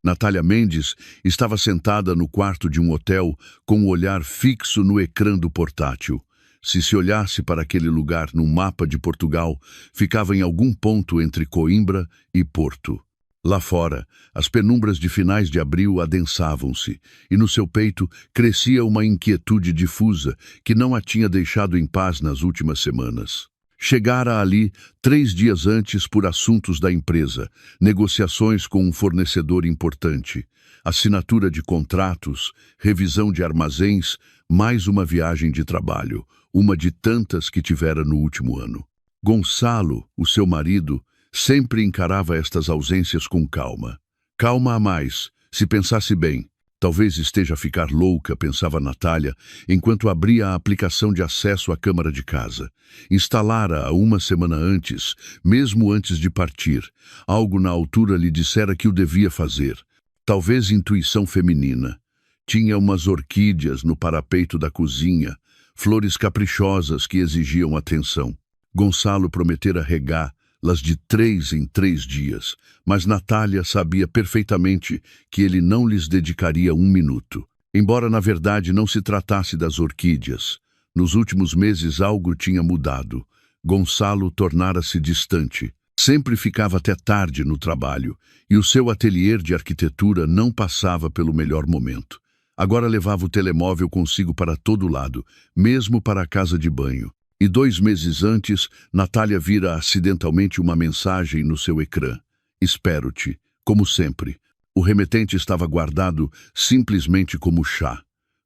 Natália Mendes estava sentada no quarto de um hotel com o olhar fixo no ecrã do portátil. Se olhasse para aquele lugar no mapa de Portugal, ficava em algum ponto entre Coimbra e Porto. Lá fora, as penumbras de finais de abril adensavam-se, e no seu peito crescia uma inquietude difusa que não a tinha deixado em paz nas últimas semanas. Chegara ali 3 dias antes por assuntos da empresa, negociações com um fornecedor importante, assinatura de contratos, revisão de armazéns, mais uma viagem de trabalho, uma de tantas que tivera no último ano. Gonçalo, o seu marido, sempre encarava estas ausências com calma. Calma a mais, se pensasse bem. Talvez esteja a ficar louca, pensava Natália, enquanto abria a aplicação de acesso à câmara de casa. Instalara-a uma semana antes, mesmo antes de partir. Algo na altura lhe dissera que o devia fazer. Talvez intuição feminina. Tinha umas orquídeas no parapeito da cozinha, flores caprichosas que exigiam atenção. Gonçalo prometera regá-las de 3 em 3 dias, mas Natália sabia perfeitamente que ele não lhes dedicaria 1 minuto. Embora na verdade não se tratasse das orquídeas, nos últimos meses algo tinha mudado. Gonçalo tornara-se distante. Sempre ficava até tarde no trabalho, e o seu ateliê de arquitetura não passava pelo melhor momento. Agora levava o telemóvel consigo para todo lado, mesmo para a casa de banho. E 2 meses antes, Natália vira acidentalmente uma mensagem no seu ecrã. Espero-te, como sempre. O remetente estava guardado simplesmente como chá.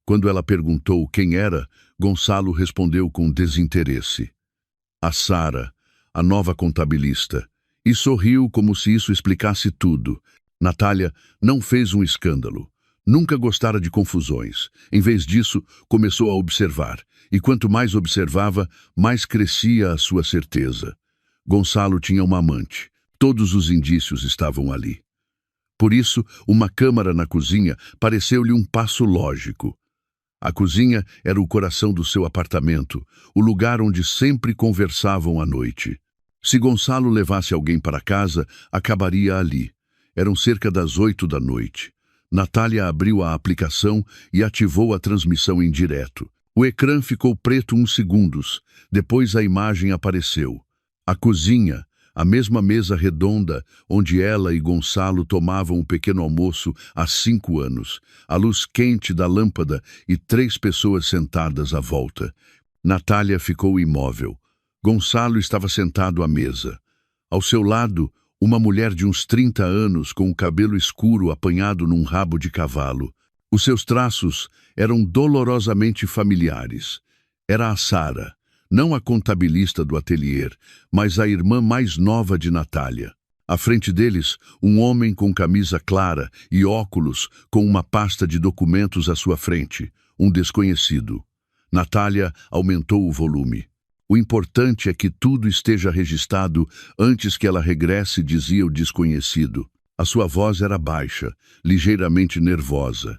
Quando ela perguntou quem era, Gonçalo respondeu com desinteresse. A Sara, a nova contabilista. E sorriu como se isso explicasse tudo. Natália não fez um escândalo. Nunca gostara de confusões. Em vez disso, começou a observar. E quanto mais observava, mais crescia a sua certeza. Gonçalo tinha uma amante. Todos os indícios estavam ali. Por isso, uma câmara na cozinha pareceu-lhe um passo lógico. A cozinha era o coração do seu apartamento, o lugar onde sempre conversavam à noite. Se Gonçalo levasse alguém para casa, acabaria ali. Eram cerca das 8 da noite. Natália abriu a aplicação e ativou a transmissão em direto. O ecrã ficou preto uns segundos. Depois a imagem apareceu. A cozinha, a mesma mesa redonda onde ela e Gonçalo tomavam um pequeno almoço há 5 anos. A luz quente da lâmpada e 3 pessoas sentadas à volta. Natália ficou imóvel. Gonçalo estava sentado à mesa. Ao seu lado, uma mulher de uns 30 anos com o cabelo escuro apanhado num rabo de cavalo. Os seus traços eram dolorosamente familiares. Era a Sara, não a contabilista do ateliê, mas a irmã mais nova de Natália. À frente deles, um homem com camisa clara e óculos com uma pasta de documentos à sua frente, um desconhecido. Natália aumentou o volume. O importante é que tudo esteja registrado antes que ela regresse, dizia o desconhecido. A sua voz era baixa, ligeiramente nervosa.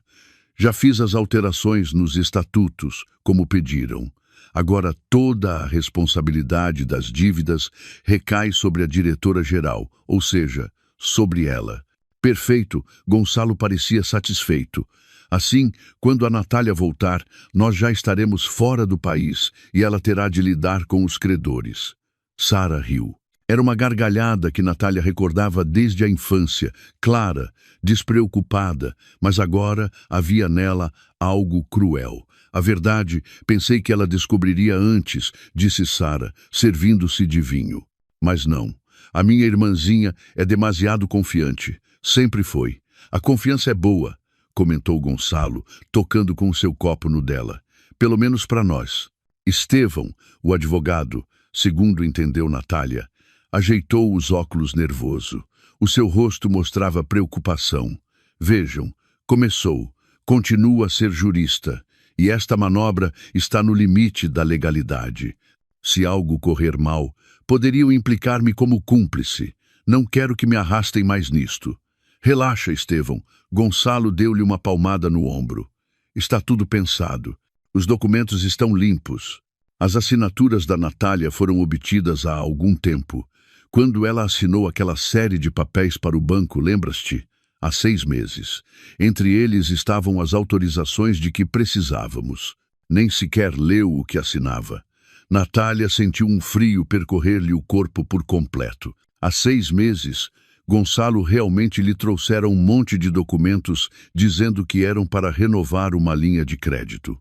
Já fiz as alterações nos estatutos, como pediram. Agora toda a responsabilidade das dívidas recai sobre a diretora-geral, ou seja, sobre ela. Perfeito, Gonçalo parecia satisfeito. Assim, quando a Natália voltar, nós já estaremos fora do país e ela terá de lidar com os credores. Sara riu. Era uma gargalhada que Natália recordava desde a infância, clara, despreocupada, mas agora havia nela algo cruel. A verdade, pensei que ela descobriria antes, disse Sara, servindo-se de vinho. Mas não. A minha irmãzinha é demasiado confiante. Sempre foi. A confiança é boa, comentou Gonçalo, tocando com seu copo no dela. Pelo menos para nós. Estevão, o advogado, segundo entendeu Natália, ajeitou os óculos nervoso. O seu rosto mostrava preocupação. Vejam, começou, continua a ser jurista, e esta manobra está no limite da legalidade. Se algo correr mal, poderiam implicar-me como cúmplice. Não quero que me arrastem mais nisto. Relaxa, Estevão. Gonçalo deu-lhe uma palmada no ombro. Está tudo pensado. Os documentos estão limpos. As assinaturas da Natália foram obtidas há algum tempo. Quando ela assinou aquela série de papéis para o banco, lembras-te? há 6 meses. Entre eles estavam as autorizações de que precisávamos. Nem sequer leu o que assinava. Natália sentiu um frio percorrer-lhe o corpo por completo. Há 6 meses, Gonçalo realmente lhe trouxera um monte de documentos dizendo que eram para renovar uma linha de crédito.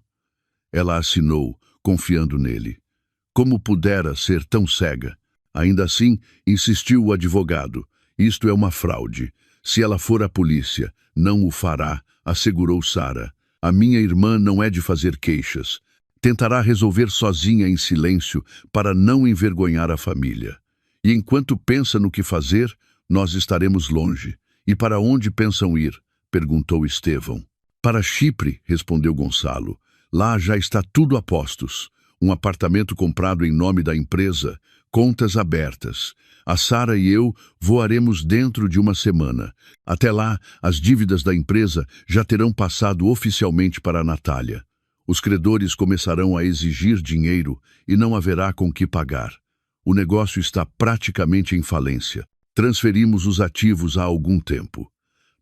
Ela assinou, confiando nele. Como pudera ser tão cega? Ainda assim, insistiu o advogado. Isto é uma fraude. Se ela for à polícia, não o fará, assegurou Sara. A minha irmã não é de fazer queixas. Tentará resolver sozinha em silêncio para não envergonhar a família. E enquanto pensa no que fazer, nós estaremos longe. E para onde pensam ir? Perguntou Estevão. Para Chipre, respondeu Gonçalo. Lá já está tudo a postos. Um apartamento comprado em nome da empresa, contas abertas. A Sara e eu voaremos dentro de uma semana. Até lá, as dívidas da empresa já terão passado oficialmente para a Natália. Os credores começarão a exigir dinheiro e não haverá com que pagar. O negócio está praticamente em falência. Transferimos os ativos há algum tempo.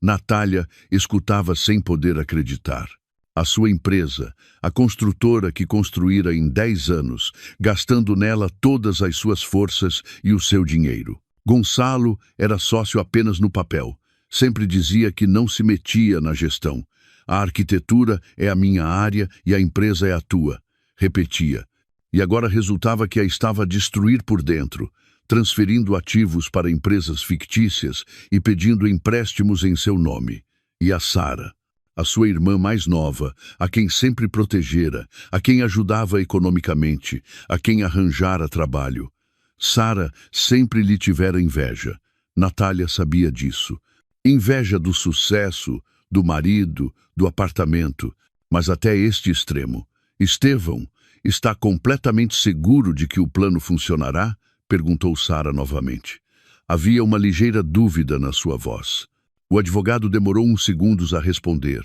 Natália escutava sem poder acreditar. A sua empresa, a construtora que construíra em 10 anos, gastando nela todas as suas forças e o seu dinheiro. Gonçalo era sócio apenas no papel. Sempre dizia que não se metia na gestão. A arquitetura é a minha área e a empresa é a tua, repetia. E agora resultava que a estava a destruir por dentro, transferindo ativos para empresas fictícias e pedindo empréstimos em seu nome. E a Sara, a sua irmã mais nova, a quem sempre protegera, a quem ajudava economicamente, a quem arranjara trabalho. Sara sempre lhe tivera inveja. Natália sabia disso. Inveja do sucesso, do marido, do apartamento, mas até este extremo. Estevão, está completamente seguro de que o plano funcionará? Perguntou Sara novamente. Havia uma ligeira dúvida na sua voz. O advogado demorou uns segundos a responder.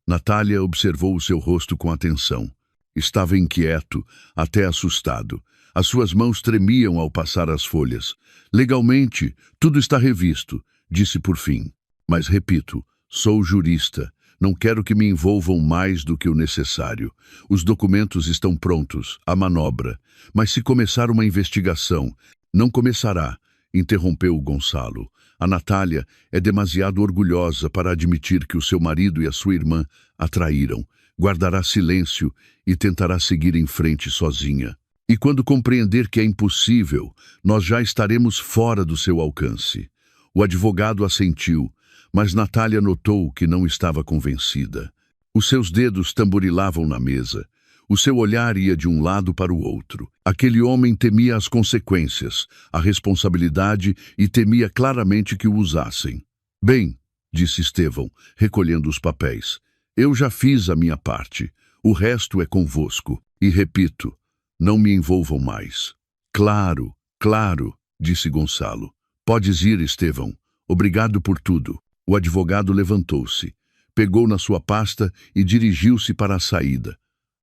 Natália observou o seu rosto com atenção. Estava inquieto, até assustado. As suas mãos tremiam ao passar as folhas. Legalmente, tudo está revisto, disse por fim. Mas repito, sou jurista. Não quero que me envolvam mais do que o necessário. Os documentos estão prontos, a manobra. Mas se começar uma investigação, não começará, interrompeu Gonçalo. A Natália é demasiado orgulhosa para admitir que o seu marido e a sua irmã a traíram. Guardará silêncio e tentará seguir em frente sozinha. E quando compreender que é impossível, nós já estaremos fora do seu alcance. O advogado assentiu, mas Natália notou que não estava convencida. Os seus dedos tamborilavam na mesa. O seu olhar ia de um lado para o outro. Aquele homem temia as consequências, a responsabilidade e temia claramente que o usassem. Bem, disse Estevão, recolhendo os papéis, eu já fiz a minha parte. O resto é convosco. E repito, não me envolvam mais. Claro, claro, disse Gonçalo. Podes ir, Estevão. Obrigado por tudo. O advogado levantou-se, pegou na sua pasta e dirigiu-se para a saída.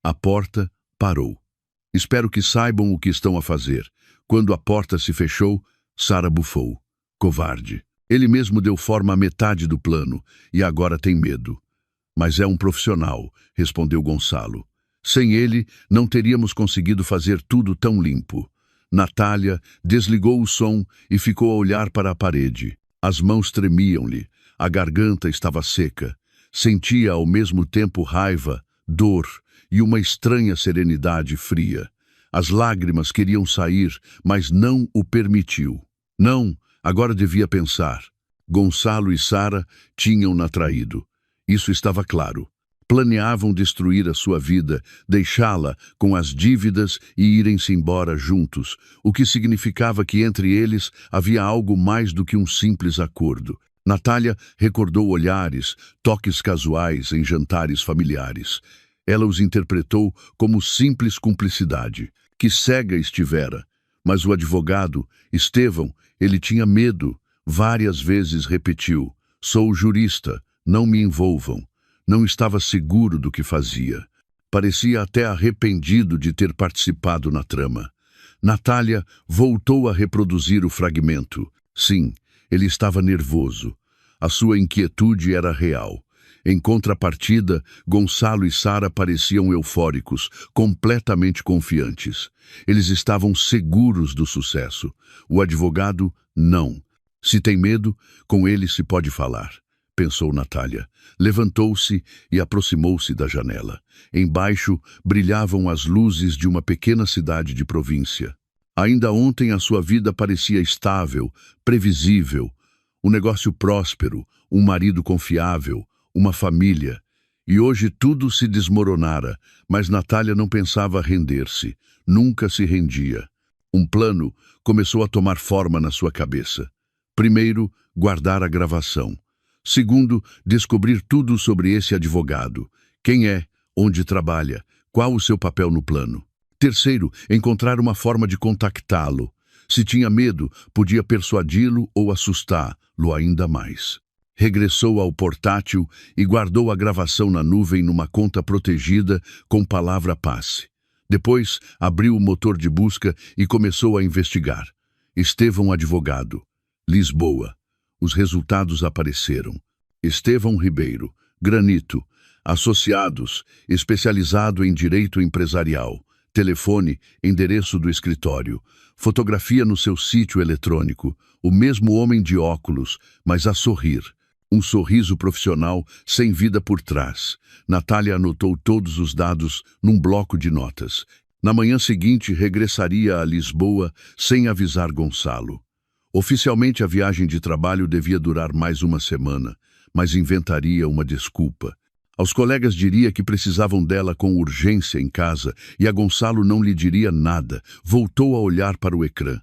A porta parou. Espero que saibam o que estão a fazer. Quando a porta se fechou, Sara bufou. Covarde. Ele mesmo deu forma à metade do plano e agora tem medo. Mas é um profissional, respondeu Gonçalo. Sem ele, não teríamos conseguido fazer tudo tão limpo. Natália desligou o som e ficou a olhar para a parede. As mãos tremiam-lhe. A garganta estava seca. Sentia ao mesmo tempo raiva, dor e uma estranha serenidade fria. As lágrimas queriam sair, mas não o permitiu. Não, agora devia pensar. Gonçalo e Sara tinham-na traído. Isso estava claro. Planeavam destruir a sua vida, deixá-la com as dívidas e irem-se embora juntos, o que significava que entre eles havia algo mais do que um simples acordo. Natália recordou olhares, toques casuais em jantares familiares. Ela os interpretou como simples cumplicidade. Que cega estivera. Mas o advogado, Estevão, ele tinha medo. Várias vezes repetiu, sou jurista, não me envolvam. Não estava seguro do que fazia. Parecia até arrependido de ter participado na trama. Natália voltou a reproduzir o fragmento. Sim, ele estava nervoso. A sua inquietude era real. Em contrapartida, Gonçalo e Sara pareciam eufóricos, completamente confiantes. Eles estavam seguros do sucesso. O advogado, não. Se tem medo, com ele se pode falar, pensou Natália. Levantou-se e aproximou-se da janela. Embaixo brilhavam as luzes de uma pequena cidade de província. Ainda ontem a sua vida parecia estável, previsível. Um negócio próspero, um marido confiável, uma família. E hoje tudo se desmoronara, mas Natália não pensava render-se. Nunca se rendia. Um plano começou a tomar forma na sua cabeça. Primeiro, guardar a gravação. Segundo, descobrir tudo sobre esse advogado. Quem é, onde trabalha, qual o seu papel no plano. Terceiro, encontrar uma forma de contactá-lo. Se tinha medo, podia persuadi-lo ou assustá-lo ainda mais. Regressou ao portátil e guardou a gravação na nuvem numa conta protegida com palavra passe. Depois, abriu o motor de busca e começou a investigar. Estevão Advogado, Lisboa. Os resultados apareceram. Estevão Ribeiro, Granito, Associados, especializado em direito empresarial. Telefone, endereço do escritório. Fotografia no seu sítio eletrônico. O mesmo homem de óculos, mas a sorrir. Um sorriso profissional sem vida por trás. Natália anotou todos os dados num bloco de notas. Na manhã seguinte, regressaria a Lisboa sem avisar Gonçalo. Oficialmente, a viagem de trabalho devia durar mais uma semana, mas inventaria uma desculpa. Aos colegas diria que precisavam dela com urgência em casa e a Gonçalo não lhe diria nada. Voltou a olhar para o ecrã.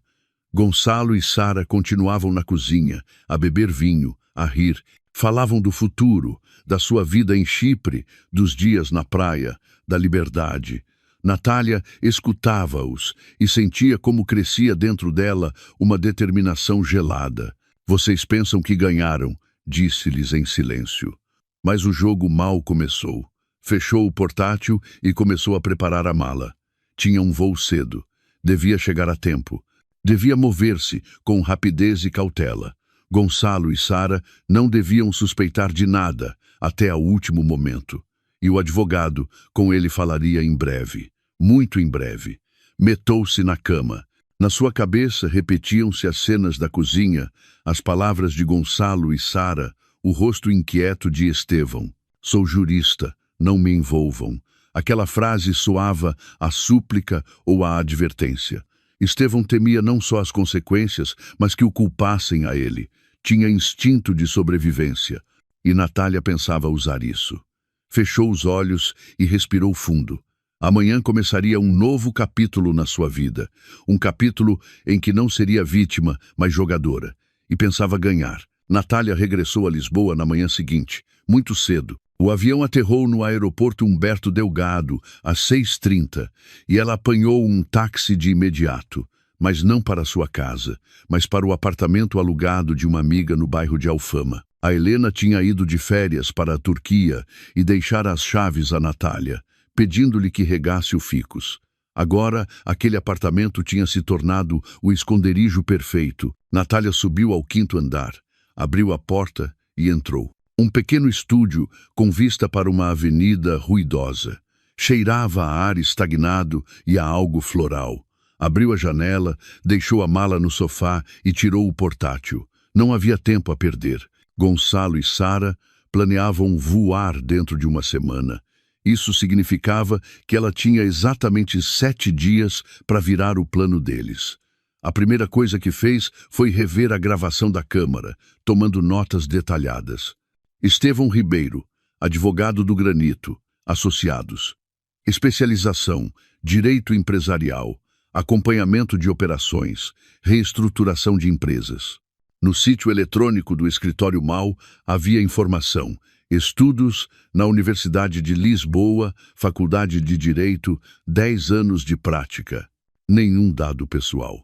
Gonçalo e Sara continuavam na cozinha, a beber vinho, a rir. Falavam do futuro, da sua vida em Chipre, dos dias na praia, da liberdade. Natália escutava-os e sentia como crescia dentro dela uma determinação gelada. Vocês pensam que ganharam, disse-lhes em silêncio. Mas o jogo mal começou. Fechou o portátil e começou a preparar a mala. Tinha um voo cedo. Devia chegar a tempo. Devia mover-se com rapidez e cautela. Gonçalo e Sara não deviam suspeitar de nada até o último momento. E o advogado, com ele falaria em breve. Muito em breve. Metou-se na cama. Na sua cabeça repetiam-se as cenas da cozinha, as palavras de Gonçalo e Sara, o rosto inquieto de Estevão. Sou jurista, não me envolvam. Aquela frase soava a súplica ou a advertência. Estevão temia não só as consequências, mas que o culpassem a ele. Tinha instinto de sobrevivência. E Natália pensava usar isso. Fechou os olhos e respirou fundo. Amanhã começaria um novo capítulo na sua vida. Um capítulo em que não seria vítima, mas jogadora. E pensava ganhar. Natália regressou a Lisboa na manhã seguinte, muito cedo. O avião aterrou no aeroporto Humberto Delgado, às 6h30, e ela apanhou um táxi de imediato, mas não para sua casa, mas para o apartamento alugado de uma amiga no bairro de Alfama. A Helena tinha ido de férias para a Turquia e deixara as chaves a Natália, pedindo-lhe que regasse o ficus. Agora, aquele apartamento tinha se tornado o esconderijo perfeito. Natália subiu ao 5º andar, abriu a porta e entrou. Um pequeno estúdio com vista para uma avenida ruidosa. Cheirava a ar estagnado e a algo floral. Abriu a janela, deixou a mala no sofá e tirou o portátil. Não havia tempo a perder. Gonçalo e Sara planeavam voar dentro de uma semana. Isso significava que ela tinha exatamente 7 dias para virar o plano deles. A primeira coisa que fez foi rever a gravação da câmara, tomando notas detalhadas. Estevão Ribeiro, advogado do Granito, Associados. Especialização, direito empresarial, acompanhamento de operações, reestruturação de empresas. No sítio eletrônico do escritório MAU havia informação, estudos na Universidade de Lisboa, Faculdade de Direito, 10 anos de prática. Nenhum dado pessoal.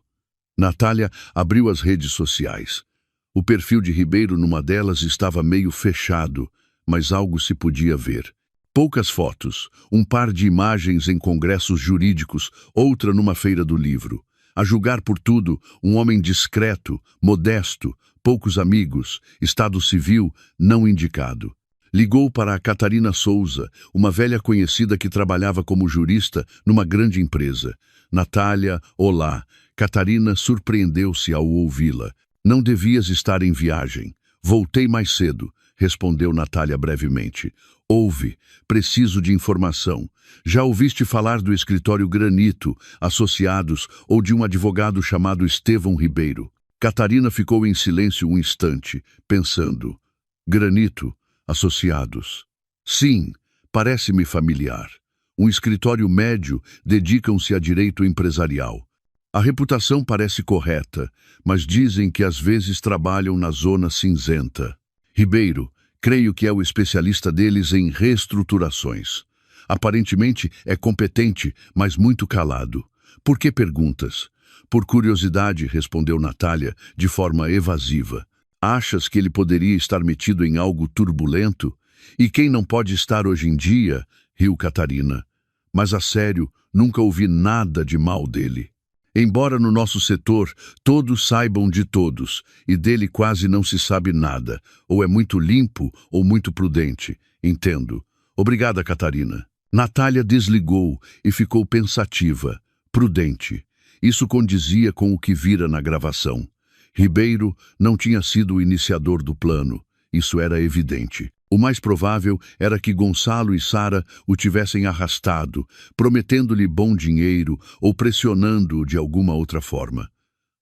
Natália abriu as redes sociais. O perfil de Ribeiro numa delas estava meio fechado, mas algo se podia ver. Poucas fotos, um par de imagens em congressos jurídicos, outra numa feira do livro. A julgar por tudo, um homem discreto, modesto, poucos amigos, estado civil não indicado. Ligou para a Catarina Souza, uma velha conhecida que trabalhava como jurista numa grande empresa. Natália, olá. Catarina surpreendeu-se ao ouvi-la. Não devias estar em viagem. Voltei mais cedo, respondeu Natália brevemente. Ouve, preciso de informação. Já ouviste falar do escritório Granito, Associados, ou de um advogado chamado Estevão Ribeiro? Catarina ficou em silêncio um instante, pensando. Granito, Associados. Sim, parece-me familiar. Um escritório médio, dedicam-se a direito empresarial. A reputação parece correta, mas dizem que às vezes trabalham na zona cinzenta. Ribeiro, creio que é o especialista deles em reestruturações. Aparentemente é competente, mas muito calado. Por que perguntas? Por curiosidade, respondeu Natália, de forma evasiva. Achas que ele poderia estar metido em algo turbulento? E quem não pode estar hoje em dia? Riu Catarina. Mas a sério, nunca ouvi nada de mal dele. Embora no nosso setor todos saibam de todos, e dele quase não se sabe nada, ou é muito limpo ou muito prudente. Entendo. Obrigada, Catarina. Natália desligou e ficou pensativa, prudente. Isso condizia com o que vira na gravação. Ribeiro não tinha sido o iniciador do plano, isso era evidente. O mais provável era que Gonçalo e Sara o tivessem arrastado, prometendo-lhe bom dinheiro ou pressionando-o de alguma outra forma.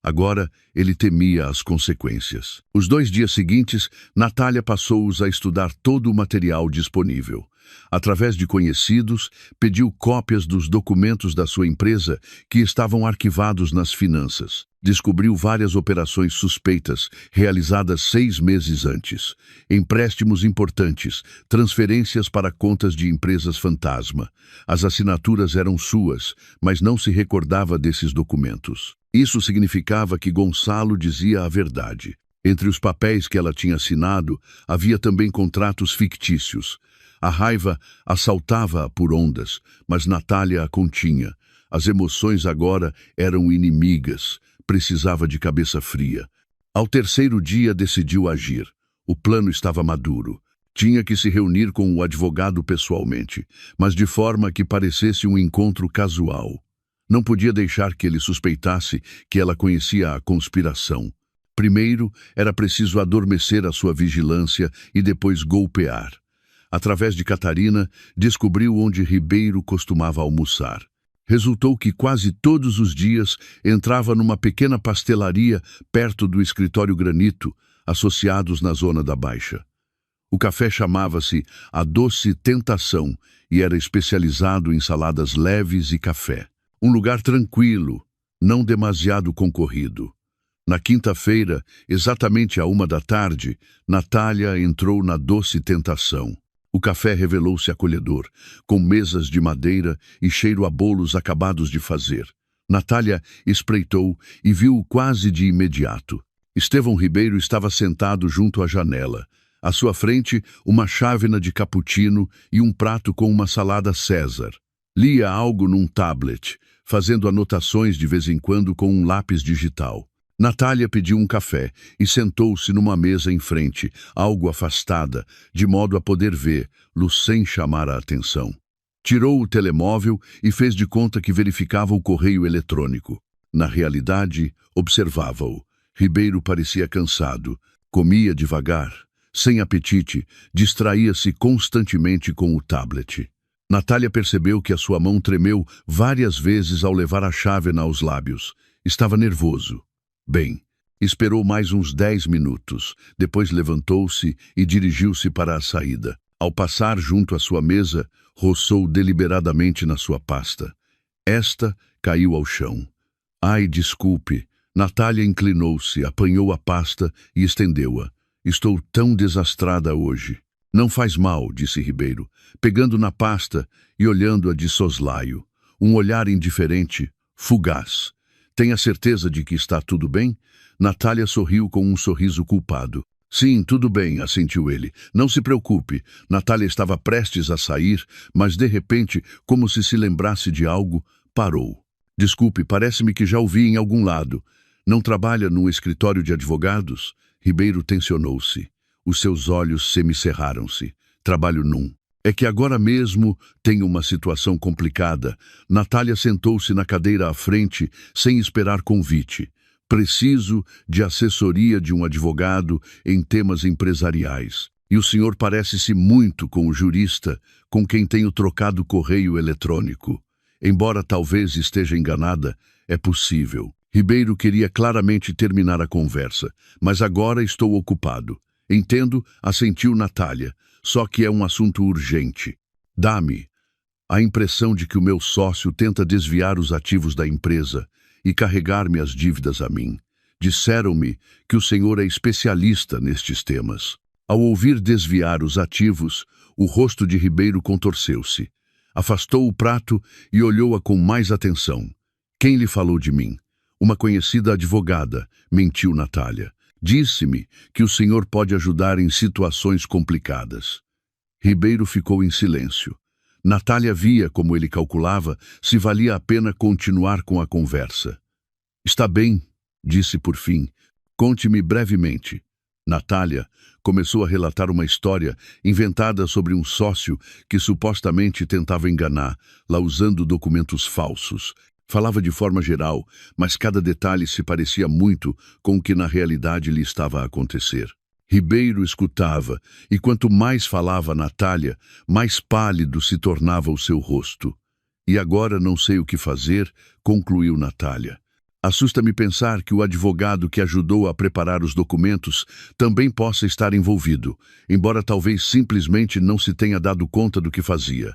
Agora, ele temia as consequências. Os 2 dias seguintes, Natália passou-os a estudar todo o material disponível. Através de conhecidos, pediu cópias dos documentos da sua empresa que estavam arquivados nas finanças. Descobriu várias operações suspeitas, realizadas 6 meses antes. Empréstimos importantes, transferências para contas de empresas fantasma. As assinaturas eram suas, mas não se recordava desses documentos. Isso significava que Gonçalo dizia a verdade. Entre os papéis que ela tinha assinado, havia também contratos fictícios. A raiva assaltava-a por ondas, mas Natália a continha. As emoções agora eram inimigas. Precisava de cabeça fria. Ao 3º dia decidiu agir. O plano estava maduro. Tinha que se reunir com o advogado pessoalmente, mas de forma que parecesse um encontro casual. Não podia deixar que ele suspeitasse que ela conhecia a conspiração. Primeiro, era preciso adormecer a sua vigilância e depois golpear. Através de Catarina, descobriu onde Ribeiro costumava almoçar. Resultou que quase todos os dias entrava numa pequena pastelaria perto do escritório Granito, Associados na Zona da Baixa. O café chamava-se A Doce Tentação e era especializado em saladas leves e café. Um lugar tranquilo, não demasiado concorrido. Na quinta-feira, exatamente à 1h, Natália entrou na Doce Tentação. O café revelou-se acolhedor, com mesas de madeira e cheiro a bolos acabados de fazer. Natália espreitou e viu-o quase de imediato. Estevão Ribeiro estava sentado junto à janela. À sua frente, uma chávena de cappuccino e um prato com uma salada César. Lia algo num tablet, fazendo anotações de vez em quando com um lápis digital. Natália pediu um café e sentou-se numa mesa em frente, algo afastada, de modo a poder vê-lo sem chamar a atenção. Tirou o telemóvel e fez de conta que verificava o correio eletrônico. Na realidade, observava-o. Ribeiro parecia cansado, comia devagar, sem apetite, distraía-se constantemente com o tablet. Natália percebeu que a sua mão tremeu várias vezes ao levar a chávena aos lábios. Estava nervoso. Bem, esperou mais uns 10 minutos, depois levantou-se e dirigiu-se para a saída. Ao passar junto à sua mesa, roçou deliberadamente na sua pasta. Esta caiu ao chão. Ai, desculpe. Natália inclinou-se, apanhou a pasta e estendeu-a. Estou tão desastrada hoje. Não faz mal, disse Ribeiro, pegando na pasta e olhando-a de soslaio. Um olhar indiferente, fugaz. Tenha certeza de que está tudo bem? Natália sorriu com um sorriso culpado. Sim, tudo bem, assentiu ele. Não se preocupe. Natália estava prestes a sair, mas de repente, como se lembrasse de algo, parou. Desculpe, parece-me que já o vi em algum lado. Não trabalha num escritório de advogados? Ribeiro tensionou-se. Os seus olhos semicerraram-se. Trabalho num. É que agora mesmo tenho uma situação complicada. Natália sentou-se na cadeira à frente, sem esperar convite. Preciso de assessoria de um advogado em temas empresariais. E o senhor parece-se muito com o jurista com quem tenho trocado correio eletrônico. Embora talvez esteja enganada, é possível. Ribeiro queria claramente terminar a conversa, mas agora estou ocupado. Entendo, assentiu Natália, só que é um assunto urgente. Dá-me a impressão de que o meu sócio tenta desviar os ativos da empresa e carregar-me as dívidas a mim. Disseram-me que o senhor é especialista nestes temas. Ao ouvir desviar os ativos, o rosto de Ribeiro contorceu-se. Afastou o prato e olhou-a com mais atenção. Quem lhe falou de mim? Uma conhecida advogada, mentiu Natália. Disse-me que o senhor pode ajudar em situações complicadas. Ribeiro ficou em silêncio. Natália via como ele calculava se valia a pena continuar com a conversa. Está bem, disse por fim. Conte-me brevemente. Natália começou a relatar uma história inventada sobre um sócio que supostamente tentava enganá-la usando documentos falsos. Falava de forma geral, mas cada detalhe se parecia muito com o que na realidade lhe estava a acontecer. Ribeiro escutava, e quanto mais falava Natália, mais pálido se tornava o seu rosto. E agora não sei o que fazer, concluiu Natália. Assusta-me pensar que o advogado que ajudou a preparar os documentos também possa estar envolvido, embora talvez simplesmente não se tenha dado conta do que fazia.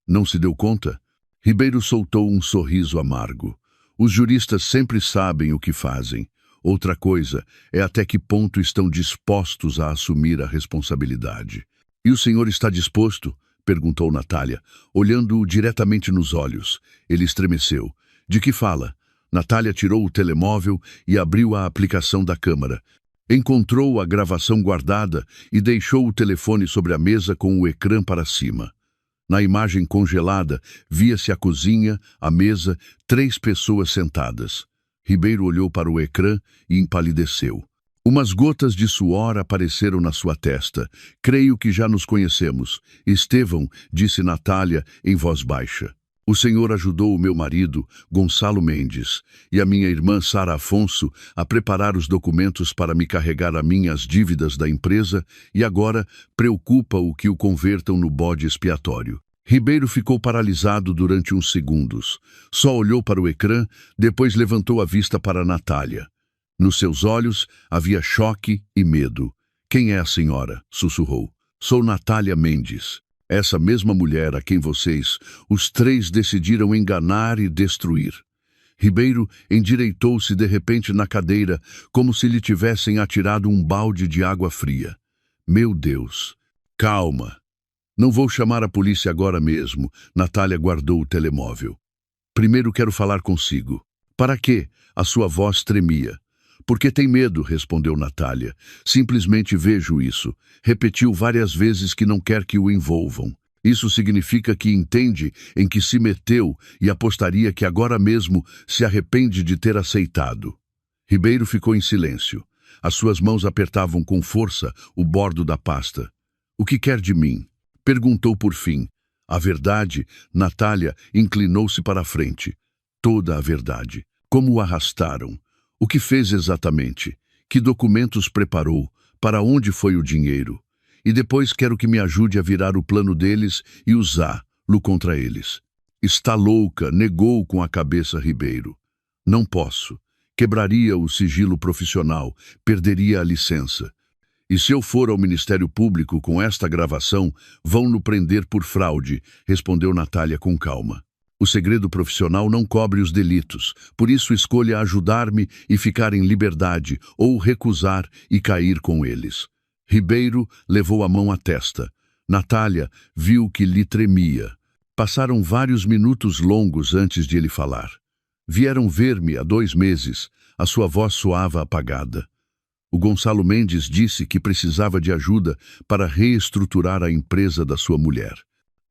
Não se deu conta? Ribeiro soltou um sorriso amargo. Os juristas sempre sabem o que fazem. Outra coisa é até que ponto estão dispostos a assumir a responsabilidade. E o senhor está disposto? Perguntou Natália, olhando-o diretamente nos olhos. Ele estremeceu. De que fala? Natália tirou o telemóvel e abriu a aplicação da câmara. Encontrou a gravação guardada e deixou o telefone sobre a mesa com o ecrã para cima. Na imagem congelada, via-se a cozinha, a mesa, 3 pessoas sentadas. Ribeiro olhou para o ecrã e empalideceu. Umas gotas de suor apareceram na sua testa. Creio que já nos conhecemos. Estevão, disse Natália em voz baixa. O senhor ajudou o meu marido, Gonçalo Mendes, e a minha irmã Sara Afonso a preparar os documentos para me carregar a mim as dívidas da empresa e agora preocupa-o que o convertam no bode expiatório. Ribeiro ficou paralisado durante uns segundos. Só olhou para o ecrã, depois levantou a vista para Natália. Nos seus olhos havia choque e medo. Quem é a senhora? Sussurrou. Sou Natália Mendes. Essa mesma mulher a quem vocês, os 3, decidiram enganar e destruir. Ribeiro endireitou-se de repente na cadeira, como se lhe tivessem atirado um balde de água fria. Meu Deus! Calma! Não vou chamar a polícia agora mesmo. Natália guardou o telemóvel. Primeiro quero falar consigo. Para quê? A sua voz tremia. Porque tem medo, respondeu Natália. Simplesmente vejo isso. Repetiu várias vezes que não quer que o envolvam. Isso significa que entende em que se meteu e apostaria que agora mesmo se arrepende de ter aceitado. Ribeiro ficou em silêncio. As suas mãos apertavam com força o bordo da pasta. O que quer de mim? Perguntou por fim. A verdade, Natália inclinou-se para a frente. Toda a verdade. Como o arrastaram? O que fez exatamente? Que documentos preparou? Para onde foi o dinheiro? E depois quero que me ajude a virar o plano deles e usá-lo contra eles. Está louca, negou com a cabeça Ribeiro. Não posso. Quebraria o sigilo profissional, perderia a licença. E se eu for ao Ministério Público com esta gravação, vão no prender por fraude, respondeu Natália com calma. O segredo profissional não cobre os delitos, por isso escolha ajudar-me e ficar em liberdade, ou recusar e cair com eles. Ribeiro levou a mão à testa. Natália viu que lhe tremia. Passaram vários minutos longos antes de ele falar. Vieram ver-me há 2 meses. A sua voz soava apagada. O Gonçalo Mendes disse que precisava de ajuda para reestruturar a empresa da sua mulher.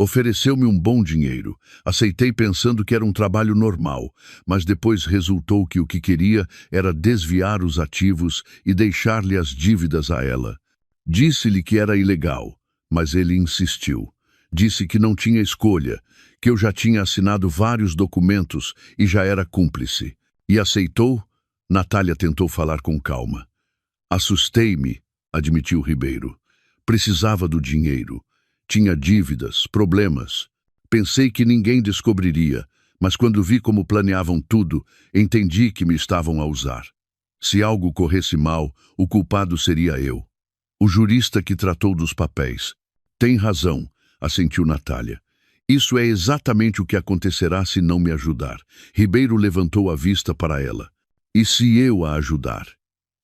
Ofereceu-me um bom dinheiro. Aceitei pensando que era um trabalho normal, mas depois resultou que o que queria era desviar os ativos e deixar-lhe as dívidas a ela. Disse-lhe que era ilegal, mas ele insistiu. Disse que não tinha escolha, que eu já tinha assinado vários documentos e já era cúmplice. E aceitou? Natália tentou falar com calma. Assustei-me, admitiu Ribeiro. Precisava do dinheiro. Tinha dívidas, problemas. Pensei que ninguém descobriria, mas quando vi como planeavam tudo, entendi que me estavam a usar. Se algo corresse mal, o culpado seria eu. O jurista que tratou dos papéis. Tem razão, assentiu Natália. Isso é exatamente o que acontecerá se não me ajudar. Ribeiro levantou a vista para ela. E se eu a ajudar?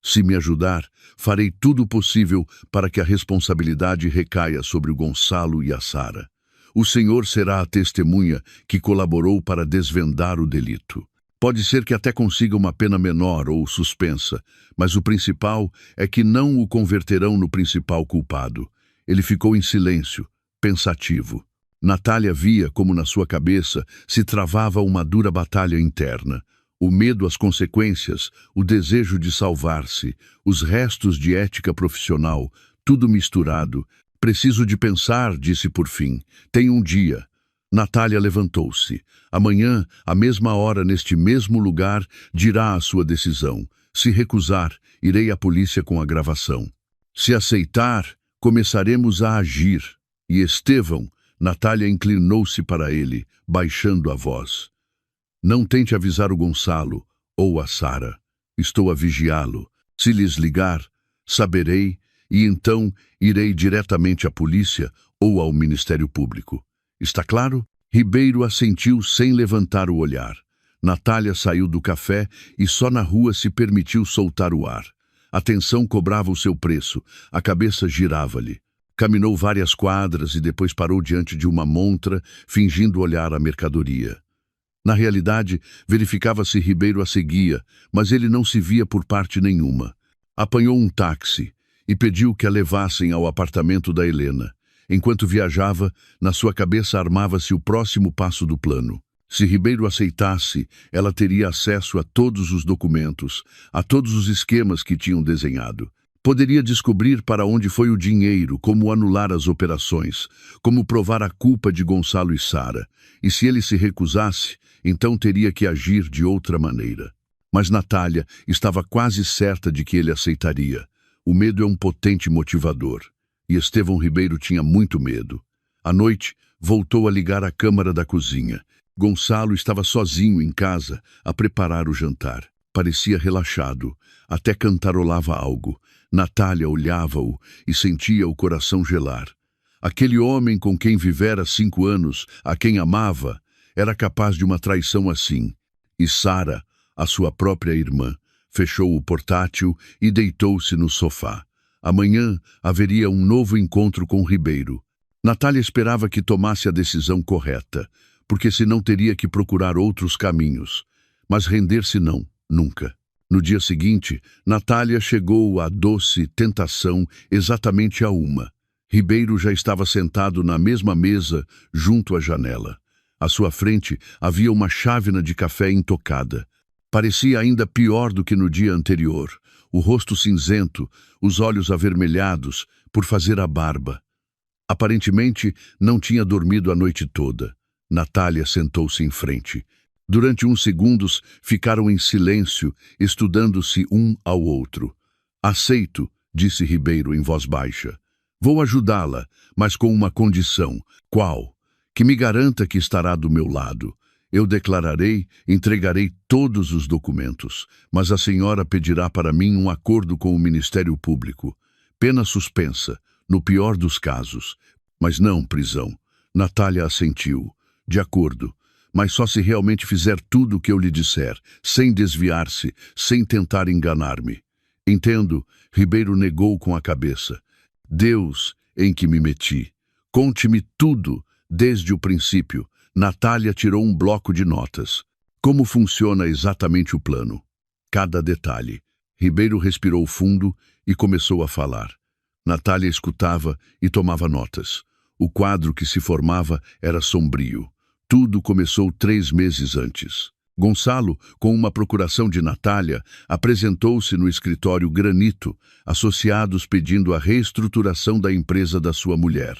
Se me ajudar, farei tudo o possível para que a responsabilidade recaia sobre o Gonçalo e a Sara. O senhor será a testemunha que colaborou para desvendar o delito. Pode ser que até consiga uma pena menor ou suspensa, mas o principal é que não o converterão no principal culpado. Ele ficou em silêncio, pensativo. Natália via como na sua cabeça se travava uma dura batalha interna. O medo às consequências, o desejo de salvar-se, os restos de ética profissional, tudo misturado. Preciso de pensar, disse por fim. Tem um dia. Natália levantou-se. Amanhã, à mesma hora, neste mesmo lugar, dirá a sua decisão. Se recusar, irei à polícia com a gravação. Se aceitar, começaremos a agir. E Estevão, Natália inclinou-se para ele, baixando a voz. Não tente avisar o Gonçalo ou a Sara. Estou a vigiá-lo. Se lhes ligar, saberei e então irei diretamente à polícia ou ao Ministério Público. Está claro? Ribeiro assentiu sem levantar o olhar. Natália saiu do café e só na rua se permitiu soltar o ar. A tensão cobrava o seu preço, a cabeça girava-lhe. Caminhou várias quadras e depois parou diante de uma montra, fingindo olhar a mercadoria. Na realidade, verificava se Ribeiro a seguia, mas ele não se via por parte nenhuma. Apanhou um táxi e pediu que a levassem ao apartamento da Helena. Enquanto viajava, na sua cabeça armava-se o próximo passo do plano. Se Ribeiro aceitasse, ela teria acesso a todos os documentos, a todos os esquemas que tinham desenhado. Poderia descobrir para onde foi o dinheiro, como anular as operações, como provar a culpa de Gonçalo e Sara. E se ele se recusasse, então teria que agir de outra maneira. Mas Natália estava quase certa de que ele aceitaria. O medo é um potente motivador. E Estevão Ribeiro tinha muito medo. À noite, voltou a ligar a câmara da cozinha. Gonçalo estava sozinho em casa a preparar o jantar. Parecia relaxado, até cantarolava algo. Natália olhava-o e sentia o coração gelar. Aquele homem com quem vivera 5 anos, a quem amava, era capaz de uma traição assim. E Sara, a sua própria irmã, fechou o portátil e deitou-se no sofá. Amanhã haveria um novo encontro com Ribeiro. Natália esperava que tomasse a decisão correta, porque senão teria que procurar outros caminhos. Mas render-se não, nunca. No dia seguinte, Natália chegou à doce tentação exatamente a 1. Ribeiro já estava sentado na mesma mesa, junto à janela. À sua frente havia uma chávena de café intocada. Parecia ainda pior do que no dia anterior. O rosto cinzento, os olhos avermelhados, por fazer a barba. Aparentemente, não tinha dormido a noite toda. Natália sentou-se em frente. Durante uns segundos, ficaram em silêncio, estudando-se um ao outro. Aceito, disse Ribeiro em voz baixa. Vou ajudá-la, mas com uma condição. Qual? Que me garanta que estará do meu lado. Eu declararei, entregarei todos os documentos, mas a senhora pedirá para mim um acordo com o Ministério Público. Pena suspensa, no pior dos casos. Mas não prisão. Natália assentiu. De acordo. Mas só se realmente fizer tudo o que eu lhe disser, sem desviar-se, sem tentar enganar-me. Entendo, Ribeiro negou com a cabeça. Deus, em que me meti. Conte-me tudo, desde o princípio. Natália tirou um bloco de notas. Como funciona exatamente o plano? Cada detalhe. Ribeiro respirou fundo e começou a falar. Natália escutava e tomava notas. O quadro que se formava era sombrio. Tudo começou 3 meses antes. Gonçalo, com uma procuração de Natália, apresentou-se no escritório Granito, associados pedindo a reestruturação da empresa da sua mulher.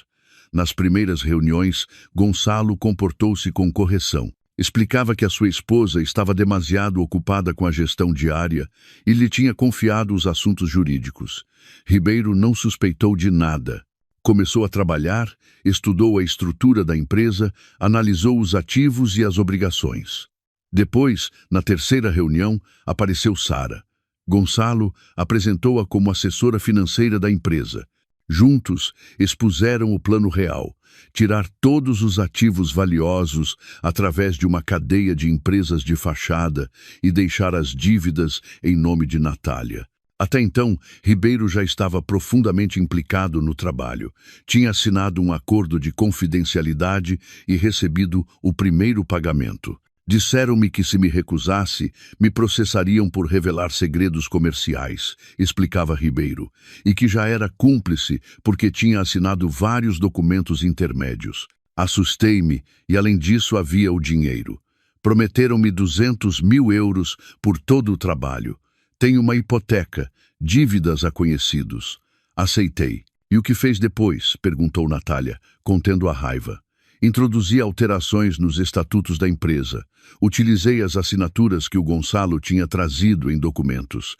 Nas primeiras reuniões, Gonçalo comportou-se com correção. Explicava que a sua esposa estava demasiado ocupada com a gestão diária e lhe tinha confiado os assuntos jurídicos. Ribeiro não suspeitou de nada. Começou a trabalhar, estudou a estrutura da empresa, analisou os ativos e as obrigações. Depois, na terceira reunião, apareceu Sara. Gonçalo apresentou-a como assessora financeira da empresa. Juntos, expuseram o plano real: tirar todos os ativos valiosos através de uma cadeia de empresas de fachada e deixar as dívidas em nome de Natália. Até então, Ribeiro já estava profundamente implicado no trabalho. Tinha assinado um acordo de confidencialidade e recebido o primeiro pagamento. Disseram-me que, se me recusasse, me processariam por revelar segredos comerciais, explicava Ribeiro, e que já era cúmplice porque tinha assinado vários documentos intermédios. Assustei-me e, além disso, havia o dinheiro. Prometeram-me 200 mil euros por todo o trabalho. Tenho uma hipoteca, dívidas a conhecidos. Aceitei. E o que fez depois? Perguntou Natália, contendo a raiva. Introduzi alterações nos estatutos da empresa. Utilizei as assinaturas que o Gonçalo tinha trazido em documentos.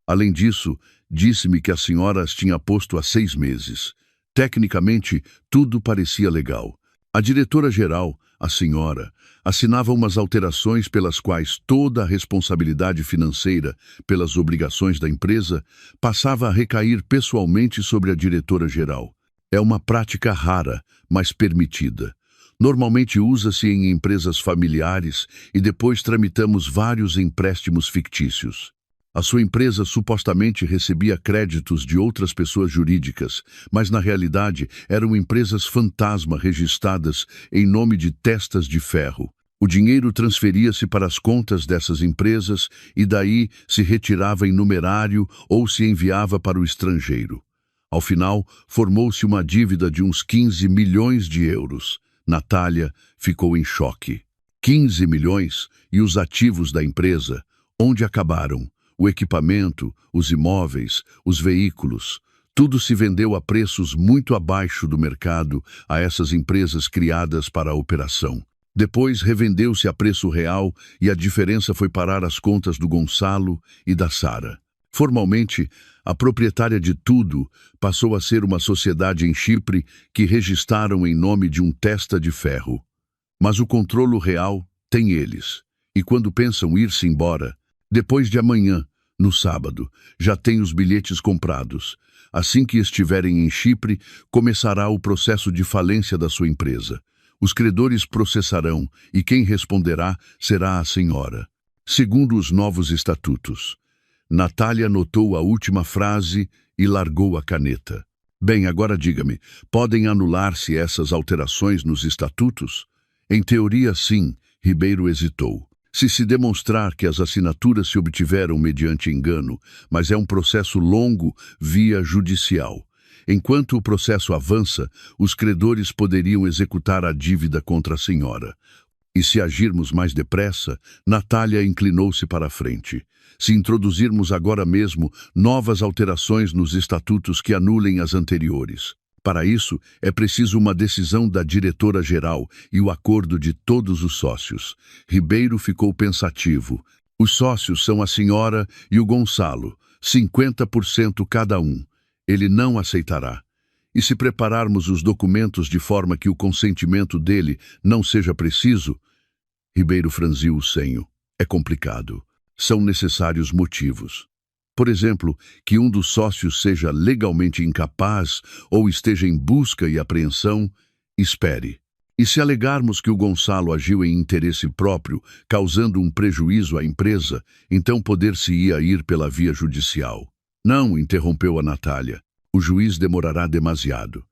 Além disso, disse-me que a senhora as tinha posto há 6 meses. Tecnicamente, tudo parecia legal. A diretora-geral, a senhora, assinava umas alterações pelas quais toda a responsabilidade financeira pelas obrigações da empresa passava a recair pessoalmente sobre a diretora-geral. É uma prática rara, mas permitida. Normalmente usa-se em empresas familiares e depois tramitamos vários empréstimos fictícios. A sua empresa supostamente recebia créditos de outras pessoas jurídicas, mas na realidade eram empresas fantasma registradas em nome de testas de ferro. O dinheiro transferia-se para as contas dessas empresas e daí se retirava em numerário ou se enviava para o estrangeiro. Ao final, formou-se uma dívida de uns 15 milhões de euros. Natália ficou em choque. 15 milhões e os ativos da empresa, onde acabaram? O equipamento, os imóveis, os veículos, tudo se vendeu a preços muito abaixo do mercado a essas empresas criadas para a operação. Depois revendeu-se a preço real e a diferença foi parar às contas do Gonçalo e da Sara. Formalmente, a proprietária de tudo passou a ser uma sociedade em Chipre que registraram em nome de um testa de ferro. Mas o controlo real tem eles. E quando pensam ir-se embora, depois de amanhã, no sábado, já têm os bilhetes comprados. Assim que estiverem em Chipre, começará o processo de falência da sua empresa. Os credores processarão e quem responderá será a senhora. Segundo os novos estatutos. Natália anotou a última frase e largou a caneta. Bem, agora diga-me, podem anular-se essas alterações nos estatutos? Em teoria, sim, Ribeiro hesitou. Se demonstrar que as assinaturas se obtiveram mediante engano, mas é um processo longo via judicial. Enquanto o processo avança, os credores poderiam executar a dívida contra a senhora. E se agirmos mais depressa, Natália inclinou-se para a frente. Se introduzirmos agora mesmo novas alterações nos estatutos que anulem as anteriores. Para isso, é preciso uma decisão da diretora-geral e o acordo de todos os sócios. Ribeiro ficou pensativo. Os sócios são a senhora e o Gonçalo, 50% cada um. Ele não aceitará. E se prepararmos os documentos de forma que o consentimento dele não seja preciso? Ribeiro franziu o senho. É complicado. São necessários motivos. Por exemplo, que um dos sócios seja legalmente incapaz ou esteja em busca e apreensão, espere. E se alegarmos que o Gonçalo agiu em interesse próprio, causando um prejuízo à empresa, então poder-se-ia ir pela via judicial. Não, interrompeu a Natália. O juiz demorará demasiado.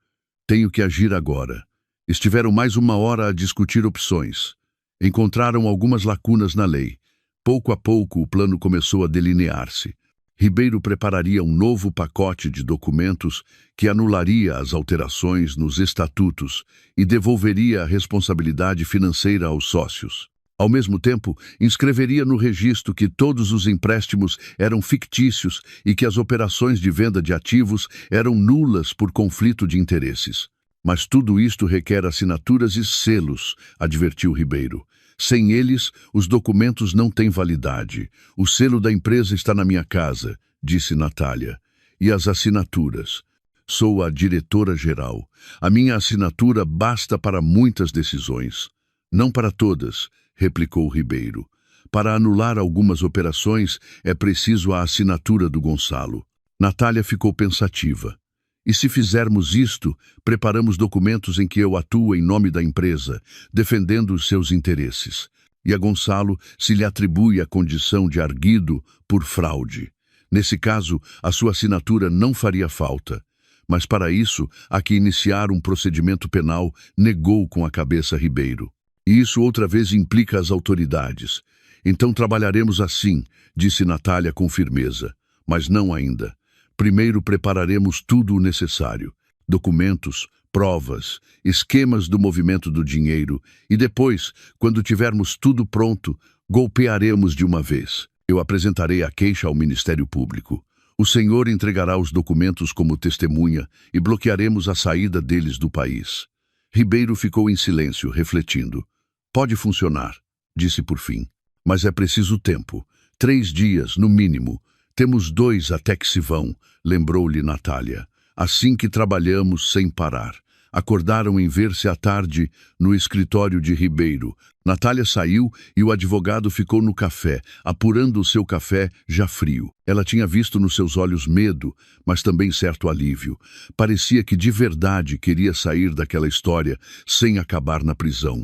Tenho que agir agora. Estiveram mais 1 hora a discutir opções. Encontraram algumas lacunas na lei. Pouco a pouco o plano começou a delinear-se. Ribeiro prepararia um novo pacote de documentos que anularia as alterações nos estatutos e devolveria a responsabilidade financeira aos sócios. Ao mesmo tempo, inscreveria no registro que todos os empréstimos eram fictícios e que as operações de venda de ativos eram nulas por conflito de interesses. Mas tudo isto requer assinaturas e selos, advertiu Ribeiro. Sem eles, os documentos não têm validade. O selo da empresa está na minha casa, disse Natália. E as assinaturas? Sou a diretora-geral. A minha assinatura basta para muitas decisões. Não para todas, replicou Ribeiro. Para anular algumas operações, é preciso a assinatura do Gonçalo. Natália ficou pensativa. E se fizermos isto, preparamos documentos em que eu atuo em nome da empresa, defendendo os seus interesses. E a Gonçalo se lhe atribui a condição de arguido por fraude. Nesse caso, a sua assinatura não faria falta. Mas para isso, há que iniciar um procedimento penal, negou com a cabeça Ribeiro. E isso outra vez implica as autoridades. Então trabalharemos assim, disse Natália com firmeza. Mas não ainda. Primeiro prepararemos tudo o necessário. Documentos, provas, esquemas do movimento do dinheiro. E depois, quando tivermos tudo pronto, golpearemos de uma vez. Eu apresentarei a queixa ao Ministério Público. O senhor entregará os documentos como testemunha e bloquearemos a saída deles do país. Ribeiro ficou em silêncio, refletindo. Pode funcionar, disse por fim. Mas é preciso tempo. 3 dias, no mínimo. Temos 2 até que se vão, lembrou-lhe Natália. Assim que trabalhamos sem parar. Acordaram em ver-se à tarde no escritório de Ribeiro. Natália saiu e o advogado ficou no café, apurando o seu café já frio. Ela tinha visto nos seus olhos medo, mas também certo alívio. Parecia que de verdade queria sair daquela história sem acabar na prisão.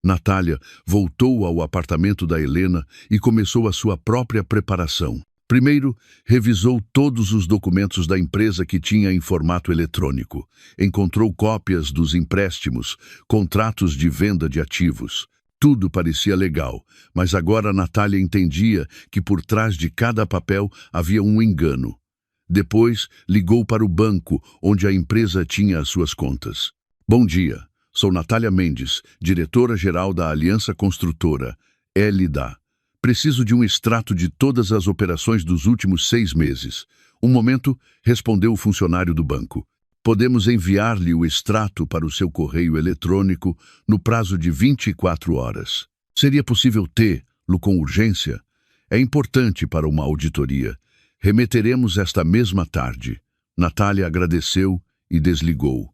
Natália voltou ao apartamento da Helena e começou a sua própria preparação. Primeiro, revisou todos os documentos da empresa que tinha em formato eletrônico. Encontrou cópias dos empréstimos, contratos de venda de ativos. Tudo parecia legal, mas agora Natália entendia que por trás de cada papel havia um engano. Depois, ligou para o banco, onde a empresa tinha as suas contas. Bom dia, sou Natália Mendes, diretora-geral da Aliança Construtora, LDA. Preciso de um extrato de todas as operações dos últimos 6 meses. Um momento, respondeu o funcionário do banco. Podemos enviar-lhe o extrato para o seu correio eletrônico no prazo de 24 horas. Seria possível tê-lo com urgência? É importante para uma auditoria. Remeteremos esta mesma tarde. Natália agradeceu e desligou.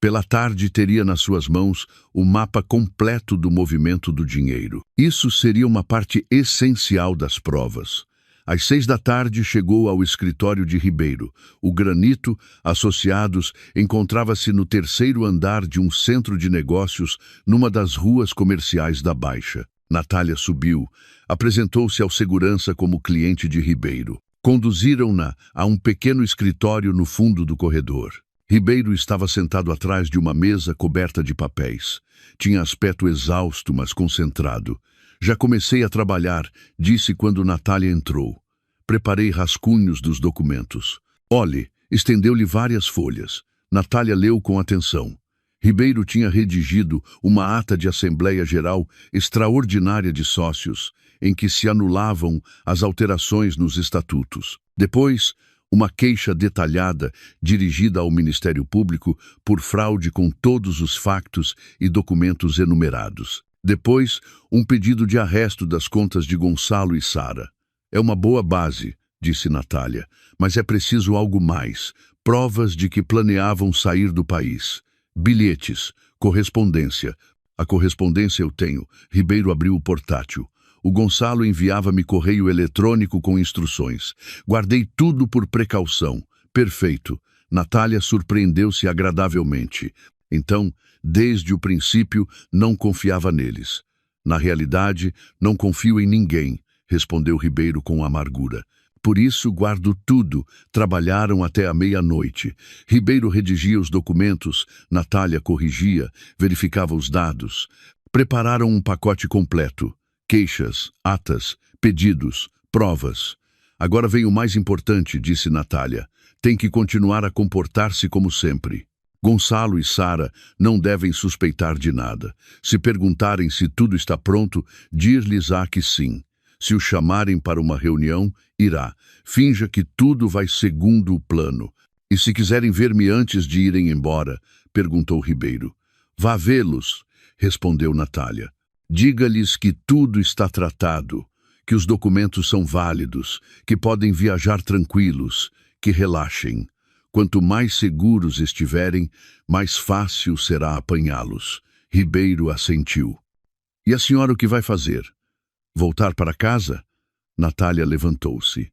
Pela tarde teria nas suas mãos o mapa completo do movimento do dinheiro. Isso seria uma parte essencial das provas. Às 6 da tarde chegou ao escritório de Ribeiro. O Granito Associados encontrava-se no 3º andar de um centro de negócios numa das ruas comerciais da Baixa. Natália subiu, apresentou-se ao segurança como cliente de Ribeiro. Conduziram-na a um pequeno escritório no fundo do corredor. Ribeiro estava sentado atrás de uma mesa coberta de papéis. Tinha aspecto exausto, mas concentrado. Já comecei a trabalhar, disse quando Natália entrou. Preparei rascunhos dos documentos. Olhe, estendeu-lhe várias folhas. Natália leu com atenção. Ribeiro tinha redigido uma ata de Assembleia Geral extraordinária de sócios, em que se anulavam as alterações nos estatutos. Depois, uma queixa detalhada dirigida ao Ministério Público por fraude com todos os factos e documentos enumerados. Depois, um pedido de arresto das contas de Gonçalo e Sara. É uma boa base, disse Natália, mas é preciso algo mais. Provas de que planeavam sair do país. Bilhetes, correspondência. A correspondência eu tenho. Ribeiro abriu o portátil. O Gonçalo enviava-me correio eletrônico com instruções. Guardei tudo por precaução. Perfeito. Natália surpreendeu-se agradavelmente. Então, desde o princípio, não confiava neles. Na realidade, não confio em ninguém, respondeu Ribeiro com amargura. Por isso guardo tudo. Trabalharam até a meia-noite. Ribeiro redigia os documentos, Natália corrigia, verificava os dados. Prepararam um pacote completo. Queixas, atas, pedidos, provas. Agora vem o mais importante, disse Natália. Tem que continuar a comportar-se como sempre. Gonçalo e Sara não devem suspeitar de nada. Se perguntarem se tudo está pronto, dir-lhes-á que sim. Se o chamarem para uma reunião, irá. Finja que tudo vai segundo o plano. E se quiserem ver-me antes de irem embora? Perguntou Ribeiro. Vá vê-los, respondeu Natália. Diga-lhes que tudo está tratado, que os documentos são válidos, que podem viajar tranquilos, que relaxem. Quanto mais seguros estiverem, mais fácil será apanhá-los. Ribeiro assentiu. E a senhora o que vai fazer? Voltar para casa? Natália levantou-se.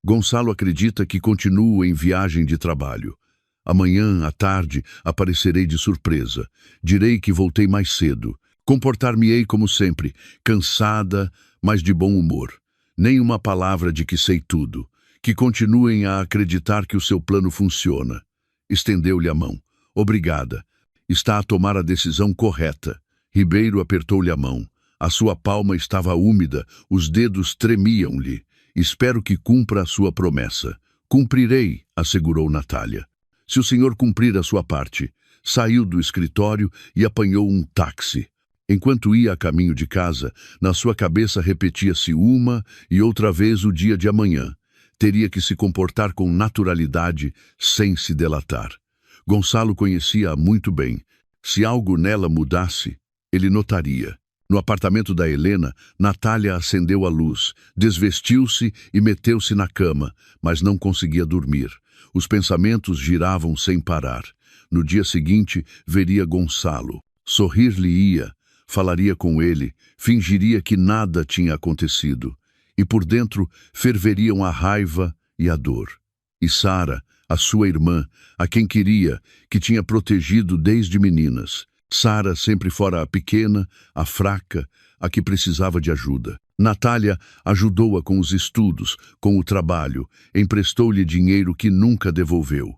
Gonçalo acredita que continuo em viagem de trabalho. Amanhã, à tarde, aparecerei de surpresa. Direi que voltei mais cedo. Comportar-me-ei como sempre, cansada, mas de bom humor. Nem uma palavra de que sei tudo. Que continuem a acreditar que o seu plano funciona. Estendeu-lhe a mão. Obrigada. Está a tomar a decisão correta. Ribeiro apertou-lhe a mão. A sua palma estava úmida, os dedos tremiam-lhe. Espero que cumpra a sua promessa. Cumprirei, assegurou Natália. Se o senhor cumprir a sua parte. Saiu do escritório e apanhou um táxi. Enquanto ia a caminho de casa, na sua cabeça repetia-se uma e outra vez o dia de amanhã. Teria que se comportar com naturalidade, sem se delatar. Gonçalo conhecia-a muito bem. Se algo nela mudasse, ele notaria. No apartamento da Helena, Natália acendeu a luz, desvestiu-se e meteu-se na cama, mas não conseguia dormir. Os pensamentos giravam sem parar. No dia seguinte, veria Gonçalo. Sorrir-lhe-ia, falaria com ele, fingiria que nada tinha acontecido. E por dentro ferveriam a raiva e a dor. E Sara, a sua irmã, a quem queria, que tinha protegido desde meninas. Sara sempre fora a pequena, a fraca, a que precisava de ajuda. Natália ajudou-a com os estudos, com o trabalho, emprestou-lhe dinheiro que nunca devolveu.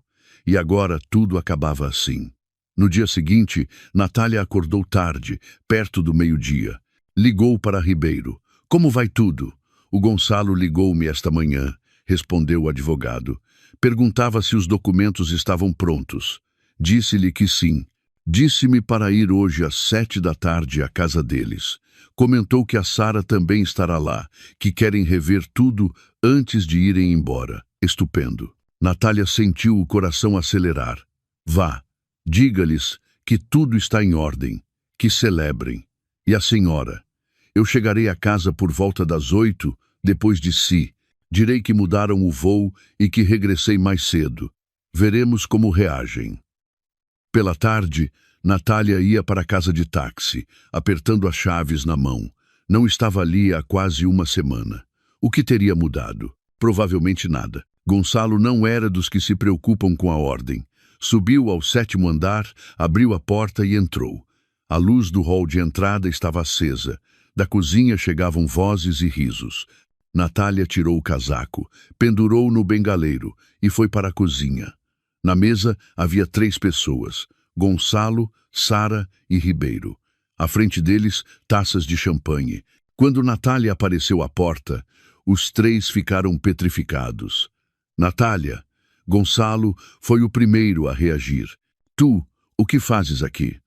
E agora tudo acabava assim. No dia seguinte, Natália acordou tarde, perto do meio-dia. Ligou para Ribeiro. Como vai tudo? O Gonçalo ligou-me esta manhã, respondeu o advogado. Perguntava se os documentos estavam prontos. Disse-lhe que sim. Disse-me para ir hoje às 7 da tarde à casa deles. Comentou que a Sara também estará lá, que querem rever tudo antes de irem embora. Estupendo. Natália sentiu o coração acelerar. Vá, diga-lhes que tudo está em ordem, que celebrem. E a senhora? Eu chegarei à casa por volta das 8, depois de si. Direi que mudaram o voo e que regressei mais cedo. Veremos como reagem. Pela tarde, Natália ia para a casa de táxi, apertando as chaves na mão. Não estava ali há quase uma semana. O que teria mudado? Provavelmente nada. Gonçalo não era dos que se preocupam com a ordem. Subiu ao 7º andar, abriu a porta e entrou. A luz do hall de entrada estava acesa. Da cozinha chegavam vozes e risos. Natália tirou o casaco, pendurou-o no bengaleiro e foi para a cozinha. Na mesa havia 3 pessoas, Gonçalo, Sara e Ribeiro. À frente deles, taças de champanhe. Quando Natália apareceu à porta, os 3 ficaram petrificados. Natália, Gonçalo foi o primeiro a reagir. Tu, o que fazes aqui?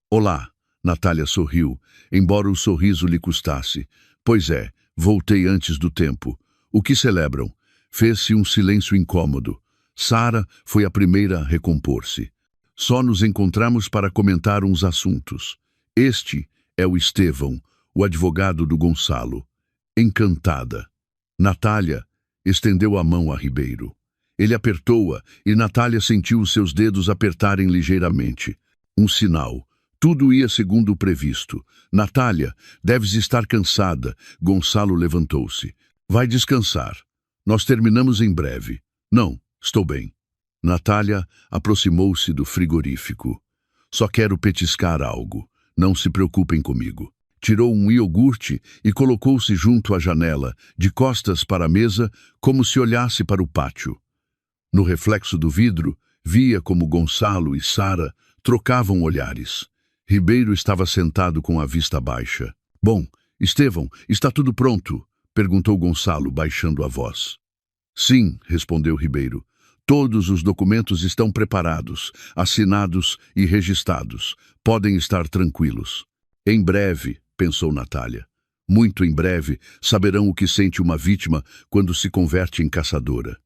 Olá, Natália sorriu, embora o sorriso lhe custasse. Pois é, voltei antes do tempo. O que celebram? Fez-se um silêncio incômodo. Sara foi a primeira a recompor-se. Só nos encontramos para comentar uns assuntos. Este é o Estevão, o advogado do Gonçalo. Encantada. Natália estendeu a mão a Ribeiro. Ele apertou-a e Natália sentiu os seus dedos apertarem ligeiramente. Um sinal. Tudo ia segundo o previsto. Natália, deves estar cansada. Gonçalo levantou-se. Vai descansar. Nós terminamos em breve. Não, estou bem. Natália aproximou-se do frigorífico. Só quero petiscar algo. Não se preocupem comigo. Tirou um iogurte e colocou-se junto à janela, de costas para a mesa, como se olhasse para o pátio. No reflexo do vidro, via como Gonçalo e Sara trocavam olhares. Ribeiro estava sentado com a vista baixa. Bom, Estevão, está tudo pronto? Perguntou Gonçalo, baixando a voz. Sim, respondeu Ribeiro. Todos os documentos estão preparados, assinados e registrados. Podem estar tranquilos. Em breve, pensou Natália. Muito em breve, saberão o que sente uma vítima quando se converte em caçadora.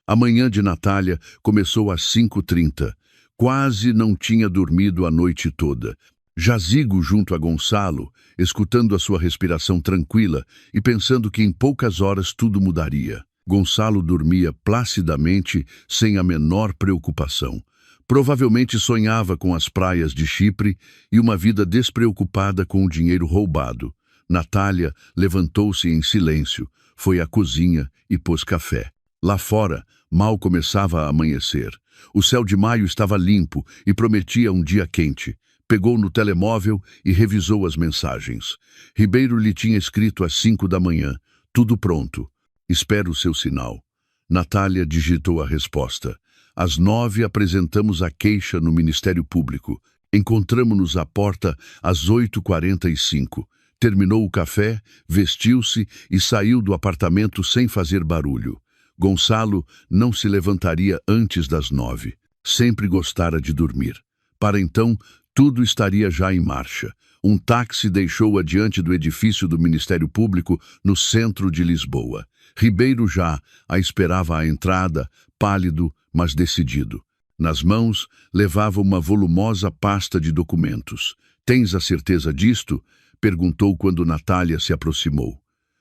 A manhã de Natália começou às 5h30. Quase não tinha dormido a noite toda. Jazigo junto a Gonçalo, escutando a sua respiração tranquila e pensando que em poucas horas tudo mudaria. Gonçalo dormia placidamente, sem a menor preocupação. Provavelmente sonhava com as praias de Chipre e uma vida despreocupada com o dinheiro roubado. Natália levantou-se em silêncio, foi à cozinha e pôs café. Lá fora, mal começava a amanhecer. O céu de maio estava limpo e prometia um dia quente. Pegou no telemóvel e revisou as mensagens. Ribeiro lhe tinha escrito às 5 da manhã. Tudo pronto. Espero o seu sinal. Natália digitou a resposta. Às 9 apresentamos a queixa no Ministério Público. Encontramo-nos à porta às 8h45. Terminou o café, vestiu-se e saiu do apartamento sem fazer barulho. Gonçalo não se levantaria antes das 9. Sempre gostara de dormir. Para então, tudo estaria já em marcha. Um táxi deixou-a diante do edifício do Ministério Público, no centro de Lisboa. Ribeiro já a esperava à entrada, pálido, mas decidido. Nas mãos, levava uma volumosa pasta de documentos. Tens a certeza disto? Perguntou quando Natália se aproximou.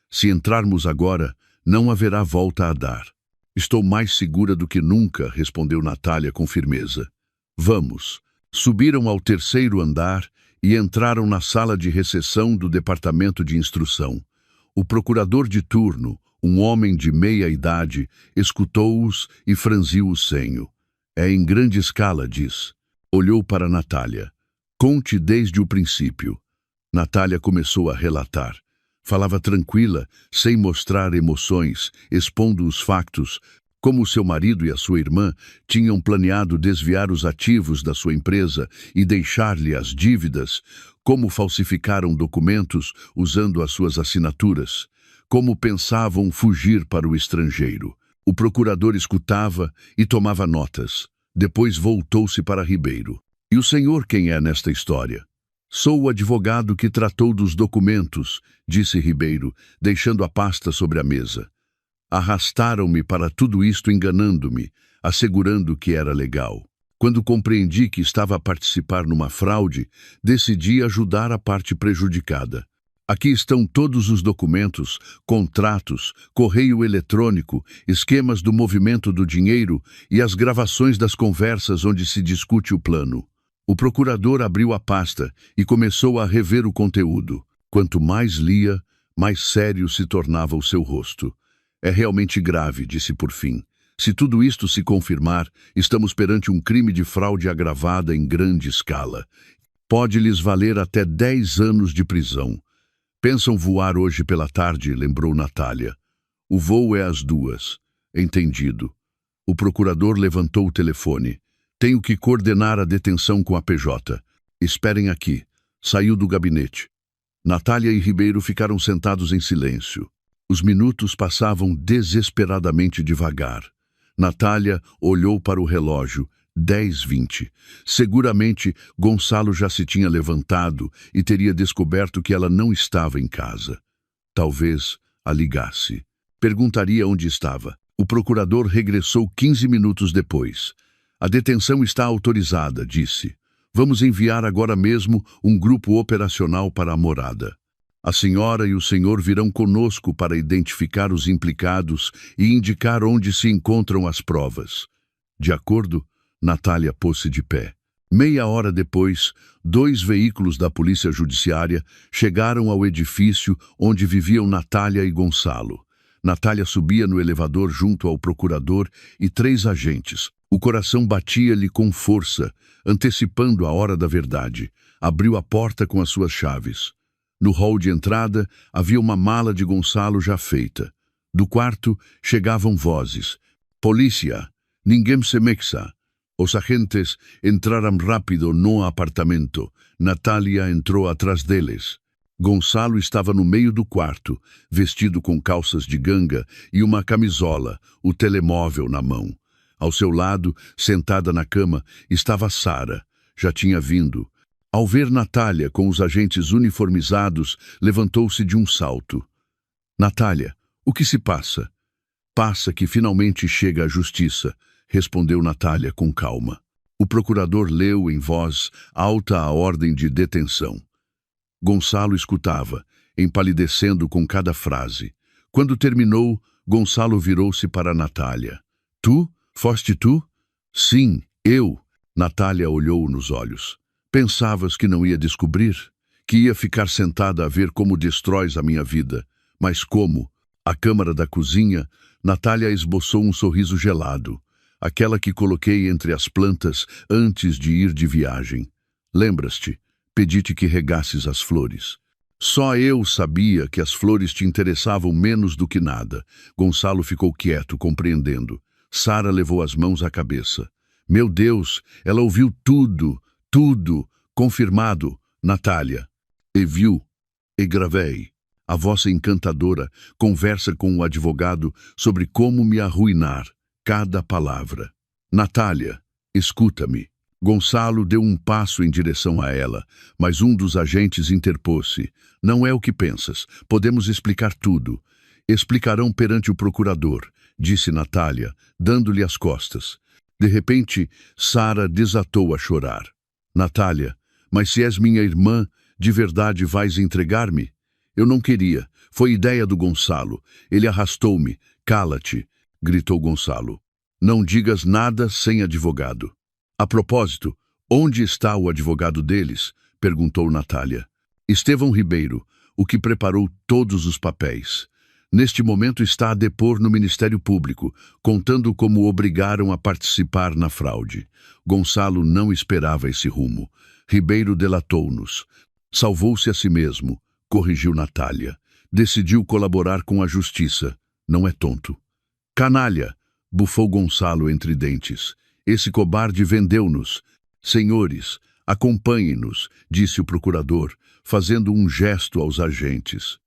Se entrarmos agora, não haverá volta a dar. Estou mais segura do que nunca, respondeu Natália com firmeza. Vamos. Subiram ao 3º andar e entraram na sala de recepção do Departamento de Instrução. O procurador de turno, um homem de meia idade, escutou-os e franziu o senho. É em grande escala, diz. Olhou para Natália. Conte desde o princípio. Natália começou a relatar. Falava tranquila, sem mostrar emoções, expondo os factos, como seu marido e a sua irmã tinham planeado desviar os ativos da sua empresa e deixar-lhe as dívidas, como falsificaram documentos usando as suas assinaturas, como pensavam fugir para o estrangeiro. O procurador escutava e tomava notas. Depois voltou-se para Ribeiro. E o senhor quem é nesta história? Sou o advogado que tratou dos documentos, disse Ribeiro, deixando a pasta sobre a mesa. Arrastaram-me para tudo isto enganando-me, assegurando que era legal. Quando compreendi que estava a participar numa fraude, decidi ajudar a parte prejudicada. Aqui estão todos os documentos, contratos, correio eletrônico, esquemas do movimento do dinheiro e as gravações das conversas onde se discute o plano. O procurador abriu a pasta e começou a rever o conteúdo. Quanto mais lia, mais sério se tornava o seu rosto. É realmente grave, disse por fim. Se tudo isto se confirmar, estamos perante um crime de fraude agravada em grande escala. Pode lhes valer até 10 anos de prisão. Pensam voar hoje pela tarde, lembrou Natália. O voo é às 2. Entendido. O procurador levantou o telefone. Tenho que coordenar a detenção com a PJ. Esperem aqui. Saiu do gabinete. Natália e Ribeiro ficaram sentados em silêncio. Os minutos passavam desesperadamente devagar. Natália olhou para o relógio. 10h20. Seguramente, Gonçalo já se tinha levantado e teria descoberto que ela não estava em casa. Talvez a ligasse. Perguntaria onde estava. O procurador regressou 15 minutos depois. A detenção está autorizada, disse. Vamos enviar agora mesmo um grupo operacional para a morada. A senhora e o senhor virão conosco para identificar os implicados e indicar onde se encontram as provas. De acordo? Natália pôs-se de pé. Meia hora depois, 2 veículos da Polícia Judiciária chegaram ao edifício onde viviam Natália e Gonçalo. Natália subia no elevador junto ao procurador e 3 agentes. O coração batia-lhe com força, antecipando a hora da verdade. Abriu a porta com as suas chaves. No hall de entrada havia uma mala de Gonçalo já feita. Do quarto chegavam vozes. Polícia, ninguém se mexa. Os agentes entraram rápido no apartamento. Natália entrou atrás deles. Gonçalo estava no meio do quarto, vestido com calças de ganga e uma camisola, o telemóvel na mão. Ao seu lado, sentada na cama, estava Sara. Já tinha vindo. Ao ver Natália com os agentes uniformizados, levantou-se de um salto. Natália, o que se passa? Passa que finalmente chega a justiça, respondeu Natália com calma. O procurador leu em voz alta a ordem de detenção. Gonçalo escutava, empalidecendo com cada frase. Quando terminou, Gonçalo virou-se para Natália. Tu? Foste tu? Sim, eu. Natália olhou nos olhos. Pensavas que não ia descobrir? Que ia ficar sentada a ver como destróis a minha vida. Mas como? A câmara da cozinha, Natália esboçou um sorriso gelado. Aquela que coloquei entre as plantas antes de ir de viagem. Lembras-te? Pedi-te que regasses as flores. Só eu sabia que as flores te interessavam menos do que nada. Gonçalo ficou quieto, compreendendo. Sara levou as mãos à cabeça. Meu Deus, ela ouviu tudo, tudo, confirmado, Natália. E viu, e gravei. A vossa encantadora conversa com o advogado sobre como me arruinar, cada palavra. Natália, escuta-me. Gonçalo deu um passo em direção a ela, mas um dos agentes interpôs-se. Não é o que pensas. Podemos explicar tudo. Explicarão perante o procurador, disse Natália, dando-lhe as costas. De repente, Sara desatou a chorar. Natália, mas se és minha irmã, de verdade vais entregar-me? Eu não queria. Foi ideia do Gonçalo. Ele arrastou-me. Cala-te, gritou Gonçalo. Não digas nada sem advogado. A propósito, onde está o advogado deles? Perguntou Natália. Estevão Ribeiro, o que preparou todos os papéis. Neste momento está a depor no Ministério Público, contando como o obrigaram a participar na fraude. Gonçalo não esperava esse rumo. Ribeiro delatou-nos. Salvou-se a si mesmo, corrigiu Natália. Decidiu colaborar com a justiça. Não é tonto. Canalha, bufou Gonçalo entre dentes. Esse cobarde vendeu-nos. Senhores, acompanhem-nos, disse o procurador, fazendo um gesto aos agentes.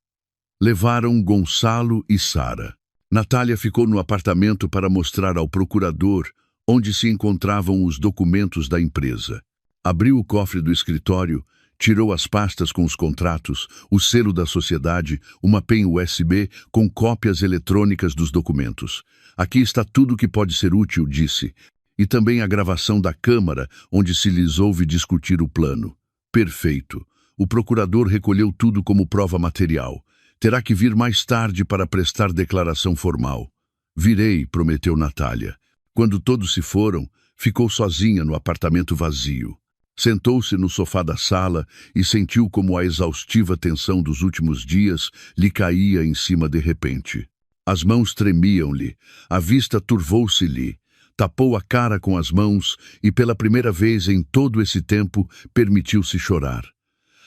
Levaram Gonçalo e Sara. Natália ficou no apartamento para mostrar ao procurador onde se encontravam os documentos da empresa. Abriu o cofre do escritório, tirou as pastas com os contratos, o selo da sociedade, uma pen USB com cópias eletrônicas dos documentos. Aqui está tudo que pode ser útil, disse. E também a gravação da Câmara, onde se lhes ouve discutir o plano. Perfeito. O procurador recolheu tudo como prova material. Terá que vir mais tarde para prestar declaração formal. Virei, prometeu Natália. Quando todos se foram, ficou sozinha no apartamento vazio. Sentou-se no sofá da sala e sentiu como a exaustiva tensão dos últimos dias lhe caía em cima de repente. As mãos tremiam-lhe, a vista turvou-se-lhe. Tapou a cara com as mãos e, pela primeira vez em todo esse tempo, permitiu-se chorar.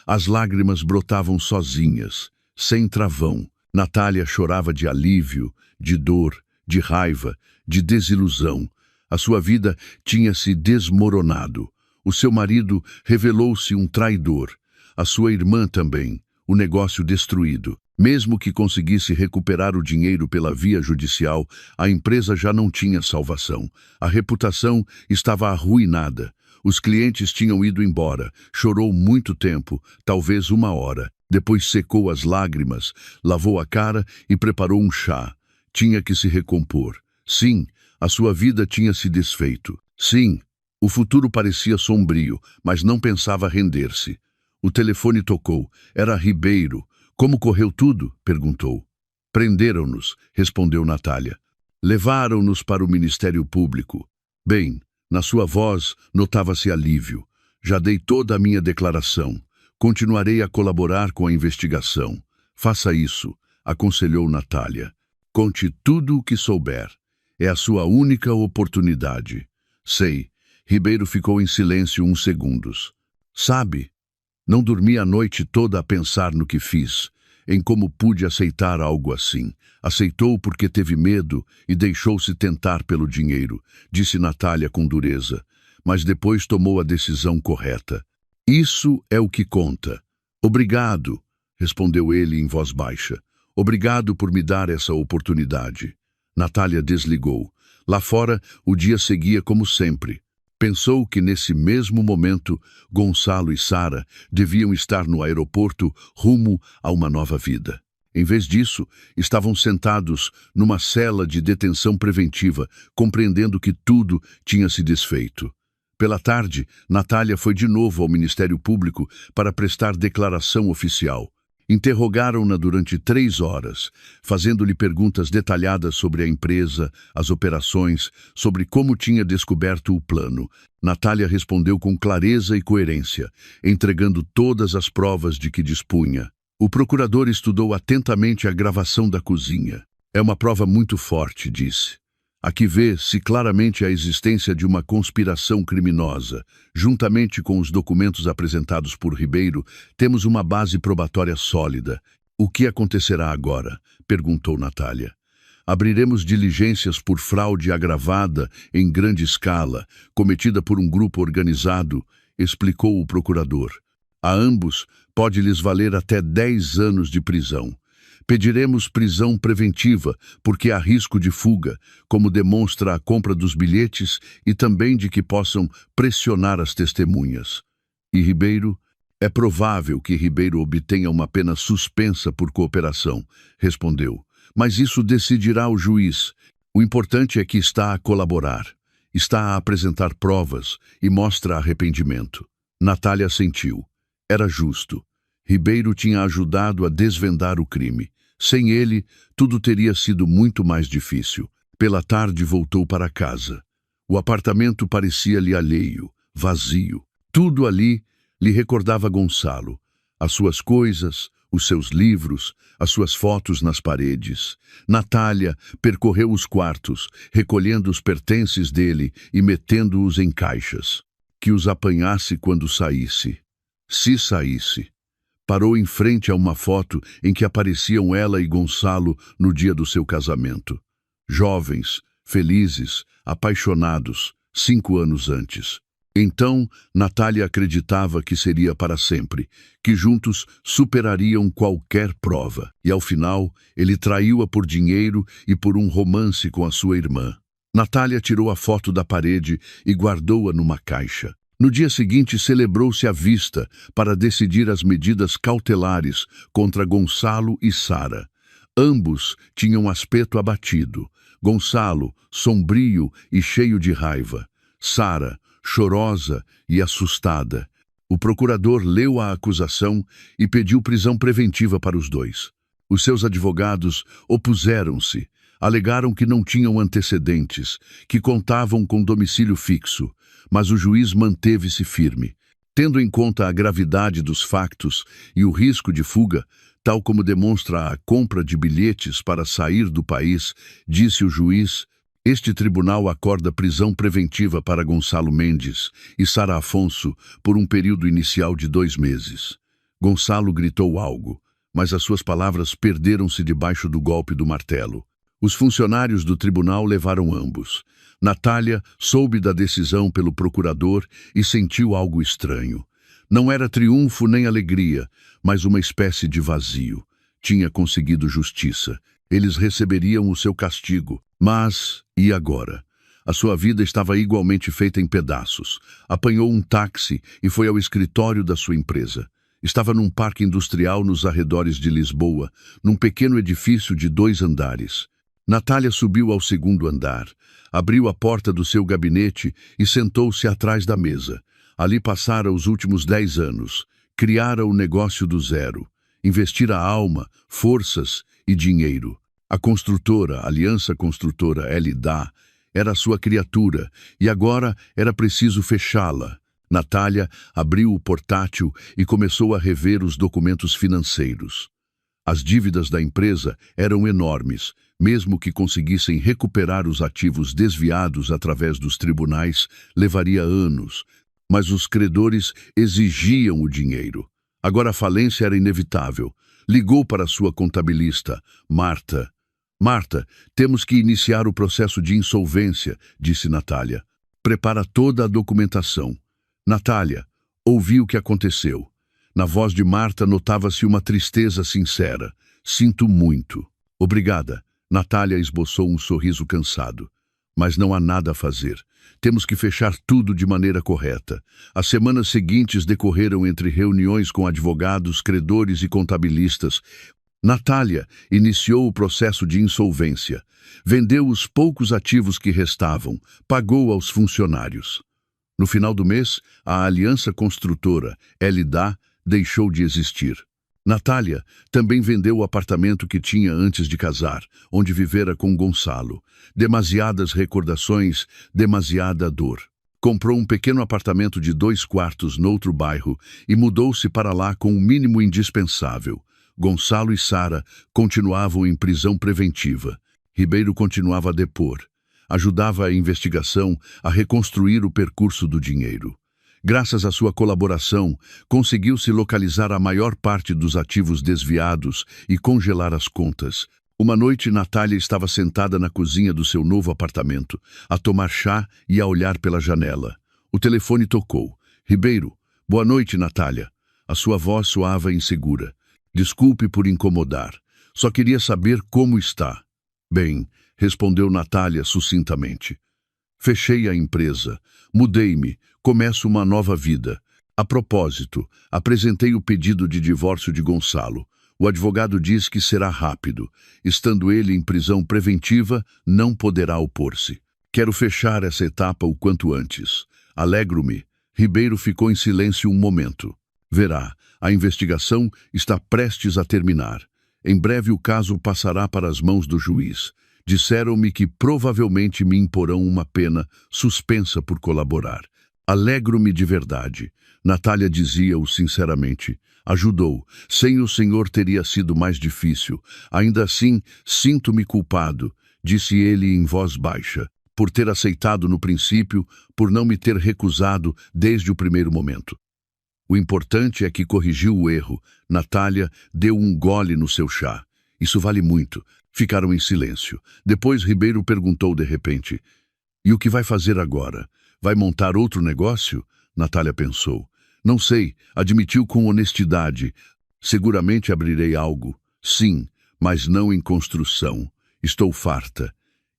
As lágrimas brotavam sozinhas, sem travão. Natália chorava de alívio, de dor, de raiva, de desilusão. A sua vida tinha se desmoronado. O seu marido revelou-se um traidor. A sua irmã também. O negócio destruído. Mesmo que conseguisse recuperar o dinheiro pela via judicial, a empresa já não tinha salvação. A reputação estava arruinada. Os clientes tinham ido embora. Chorou muito tempo, talvez 1 hora. Depois secou as lágrimas, lavou a cara e preparou um chá. Tinha que se recompor. Sim, a sua vida tinha se desfeito. Sim, o futuro parecia sombrio, mas não pensava render-se. O telefone tocou. Era Ribeiro. Como correu tudo? Perguntou. Prenderam-nos, respondeu Natália. Levaram-nos para o Ministério Público. Bem, na sua voz notava-se alívio. Já dei toda a minha declaração. Continuarei a colaborar com a investigação. Faça isso, aconselhou Natália. Conte tudo o que souber. É a sua única oportunidade. Sei. Ribeiro ficou em silêncio uns segundos. Sabe? Não dormi a noite toda a pensar no que fiz, em como pude aceitar algo assim. Aceitou porque teve medo e deixou-se tentar pelo dinheiro, disse Natália com dureza, mas depois tomou a decisão correta. Isso é o que conta. Obrigado. respondeu ele em voz baixa. Obrigado por me dar essa oportunidade. Natália desligou. Lá fora, o dia seguia como sempre. Pensou que nesse mesmo momento, Gonçalo e Sara deviam estar no aeroporto rumo a uma nova vida. Em vez disso, estavam sentados numa cela de detenção preventiva, compreendendo que tudo tinha se desfeito. Pela tarde, Natália foi de novo ao Ministério Público para prestar declaração oficial. Interrogaram-na durante 3 horas, fazendo-lhe perguntas detalhadas sobre a empresa, as operações, sobre como tinha descoberto o plano. Natália respondeu com clareza e coerência, entregando todas as provas de que dispunha. O procurador estudou atentamente a gravação da cozinha. É uma prova muito forte, disse. Aqui vê-se claramente a existência de uma conspiração criminosa. Juntamente com os documentos apresentados por Ribeiro, temos uma base probatória sólida. O que acontecerá agora? Perguntou Natália. Abriremos diligências por fraude agravada em grande escala, cometida por um grupo organizado, explicou o procurador. A ambos pode-lhes valer até 10 anos de prisão. Pediremos prisão preventiva, porque há risco de fuga, como demonstra a compra dos bilhetes e também de que possam pressionar as testemunhas. E Ribeiro? É provável que Ribeiro obtenha uma pena suspensa por cooperação, respondeu. Mas isso decidirá o juiz. O importante é que está a colaborar, está a apresentar provas e mostra arrependimento. Natália sentiu. Era justo. Ribeiro tinha ajudado a desvendar o crime. Sem ele, tudo teria sido muito mais difícil. Pela tarde voltou para casa. O apartamento parecia-lhe alheio, vazio. Tudo ali lhe recordava Gonçalo. As suas coisas, os seus livros, as suas fotos nas paredes. Natália percorreu os quartos, recolhendo os pertences dele e metendo-os em caixas. Que os apanhasse quando saísse. Se saísse. Parou em frente a uma foto em que apareciam ela e Gonçalo no dia do seu casamento. Jovens, felizes, apaixonados, 5 anos antes. Então, Natália acreditava que seria para sempre, que juntos superariam qualquer prova. E ao final, ele traiu-a por dinheiro e por um romance com a sua irmã. Natália tirou a foto da parede e guardou-a numa caixa. No dia seguinte, celebrou-se a vista para decidir as medidas cautelares contra Gonçalo e Sara. Ambos tinham aspecto abatido. Gonçalo, sombrio e cheio de raiva. Sara, chorosa e assustada. O procurador leu a acusação e pediu prisão preventiva para os dois. Os seus advogados opuseram-se. Alegaram que não tinham antecedentes, que contavam com domicílio fixo. Mas o juiz manteve-se firme. Tendo em conta a gravidade dos factos e o risco de fuga, tal como demonstra a compra de bilhetes para sair do país, disse o juiz, este tribunal acorda prisão preventiva para Gonçalo Mendes e Sara Afonso por um período inicial de 2 meses. Gonçalo gritou algo, mas as suas palavras perderam-se debaixo do golpe do martelo. Os funcionários do tribunal levaram ambos. Natália soube da decisão pelo procurador e sentiu algo estranho. Não era triunfo nem alegria, mas uma espécie de vazio. Tinha conseguido justiça. Eles receberiam o seu castigo. Mas, e agora? A sua vida estava igualmente feita em pedaços. Apanhou um táxi e foi ao escritório da sua empresa. Estava num parque industrial nos arredores de Lisboa, num pequeno edifício de 2 andares. Natália subiu ao 2º andar. Abriu a porta do seu gabinete e sentou-se atrás da mesa. Ali passara os últimos 10 anos. Criara o negócio do zero. Investira alma, forças e dinheiro. A construtora, Aliança Construtora LDA, era sua criatura e agora era preciso fechá-la. Natália abriu o portátil e começou a rever os documentos financeiros. As dívidas da empresa eram enormes. Mesmo que conseguissem recuperar os ativos desviados através dos tribunais, levaria anos. Mas os credores exigiam o dinheiro. Agora a falência era inevitável. Ligou para sua contabilista, Marta. Marta, temos que iniciar o processo de insolvência, disse Natália. Prepara toda a documentação. Natália, ouvi o que aconteceu. Na voz de Marta notava-se uma tristeza sincera. Sinto muito. Obrigada. Natália esboçou um sorriso cansado. Mas não há nada a fazer. Temos que fechar tudo de maneira correta. As semanas seguintes decorreram entre reuniões com advogados, credores e contabilistas. Natália iniciou o processo de insolvência. Vendeu os poucos ativos que restavam, pagou aos funcionários. No final do mês, a aliança construtora, LDA, deixou de existir. Natália também vendeu o apartamento que tinha antes de casar, onde vivera com Gonçalo. Demasiadas recordações, demasiada dor. Comprou um pequeno apartamento de 2 quartos noutro bairro e mudou-se para lá com o mínimo indispensável. Gonçalo e Sara continuavam em prisão preventiva. Ribeiro continuava a depor. Ajudava a investigação a reconstruir o percurso do dinheiro. Graças à sua colaboração, conseguiu-se localizar a maior parte dos ativos desviados e congelar as contas. Uma noite, Natália estava sentada na cozinha do seu novo apartamento, a tomar chá e a olhar pela janela. O telefone tocou. Ribeiro. Boa noite, Natália. A sua voz soava insegura. Desculpe por incomodar. Só queria saber como está. Bem, respondeu Natália sucintamente. Fechei a empresa. Mudei-me. Começo uma nova vida. A propósito, apresentei o pedido de divórcio de Gonçalo. O advogado diz que será rápido. Estando ele em prisão preventiva, não poderá opor-se. Quero fechar essa etapa o quanto antes. Alegro-me. Ribeiro ficou em silêncio um momento. Verá, a investigação está prestes a terminar. Em breve o caso passará para as mãos do juiz. Disseram-me que provavelmente me imporão uma pena suspensa por colaborar. Alegro-me de verdade. Natália dizia-o sinceramente. Ajudou. Sem o senhor teria sido mais difícil. Ainda assim, sinto-me culpado, disse ele em voz baixa, por ter aceitado no princípio, por não me ter recusado desde o primeiro momento. O importante é que corrigiu o erro. Natália deu um gole no seu chá. Isso vale muito. Ficaram em silêncio. Depois Ribeiro perguntou de repente. E o que vai fazer agora? Vai montar outro negócio? Natália pensou. Não sei, admitiu com honestidade. Seguramente abrirei algo. Sim, mas não em construção. Estou farta.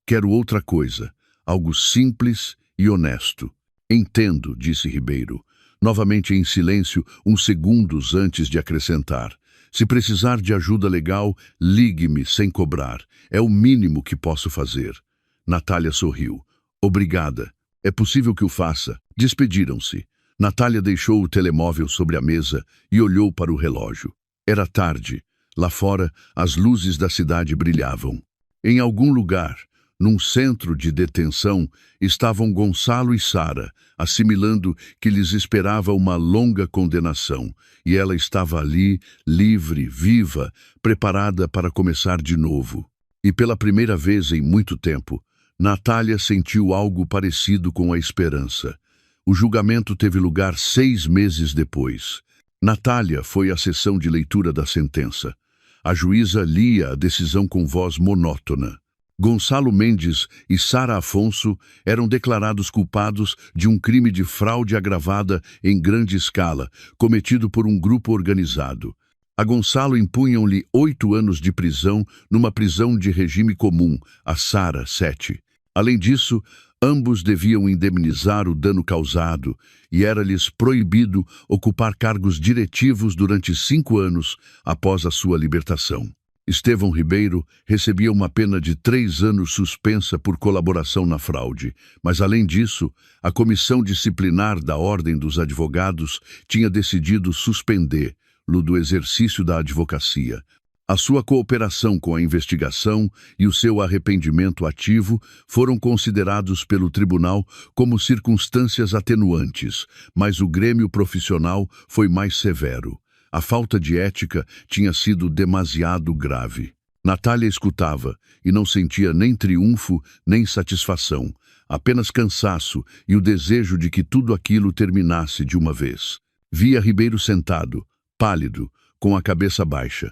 Quero outra coisa. Algo simples e honesto. Entendo, disse Ribeiro. Novamente em silêncio, uns segundos antes de acrescentar. Se precisar de ajuda legal, ligue-me sem cobrar. É o mínimo que posso fazer. Natália sorriu. Obrigada. É possível que o faça. Despediram-se. Natália deixou o telemóvel sobre a mesa e olhou para o relógio. Era tarde. Lá fora, as luzes da cidade brilhavam. Em algum lugar, num centro de detenção, estavam Gonçalo e Sara, assimilando que lhes esperava uma longa condenação, e ela estava ali, livre, viva, preparada para começar de novo. E pela primeira vez em muito tempo, Natália sentiu algo parecido com a esperança. O julgamento teve lugar 6 meses depois. Natália foi à sessão de leitura da sentença. A juíza lia a decisão com voz monótona. Gonçalo Mendes e Sara Afonso eram declarados culpados de um crime de fraude agravada em grande escala, cometido por um grupo organizado. A Gonçalo impunham-lhe 8 anos de prisão numa prisão de regime comum, a Sara 7. Além disso, ambos deviam indemnizar o dano causado e era-lhes proibido ocupar cargos diretivos durante 5 anos após a sua libertação. Estevão Ribeiro recebia uma pena de 3 anos suspensa por colaboração na fraude, mas além disso, a Comissão Disciplinar da Ordem dos Advogados tinha decidido suspendê-lo do exercício da advocacia. A sua cooperação com a investigação e o seu arrependimento ativo foram considerados pelo tribunal como circunstâncias atenuantes, mas o grêmio profissional foi mais severo. A falta de ética tinha sido demasiado grave. Natália escutava e não sentia nem triunfo nem satisfação, apenas cansaço e o desejo de que tudo aquilo terminasse de uma vez. Via Ribeiro sentado, pálido, com a cabeça baixa.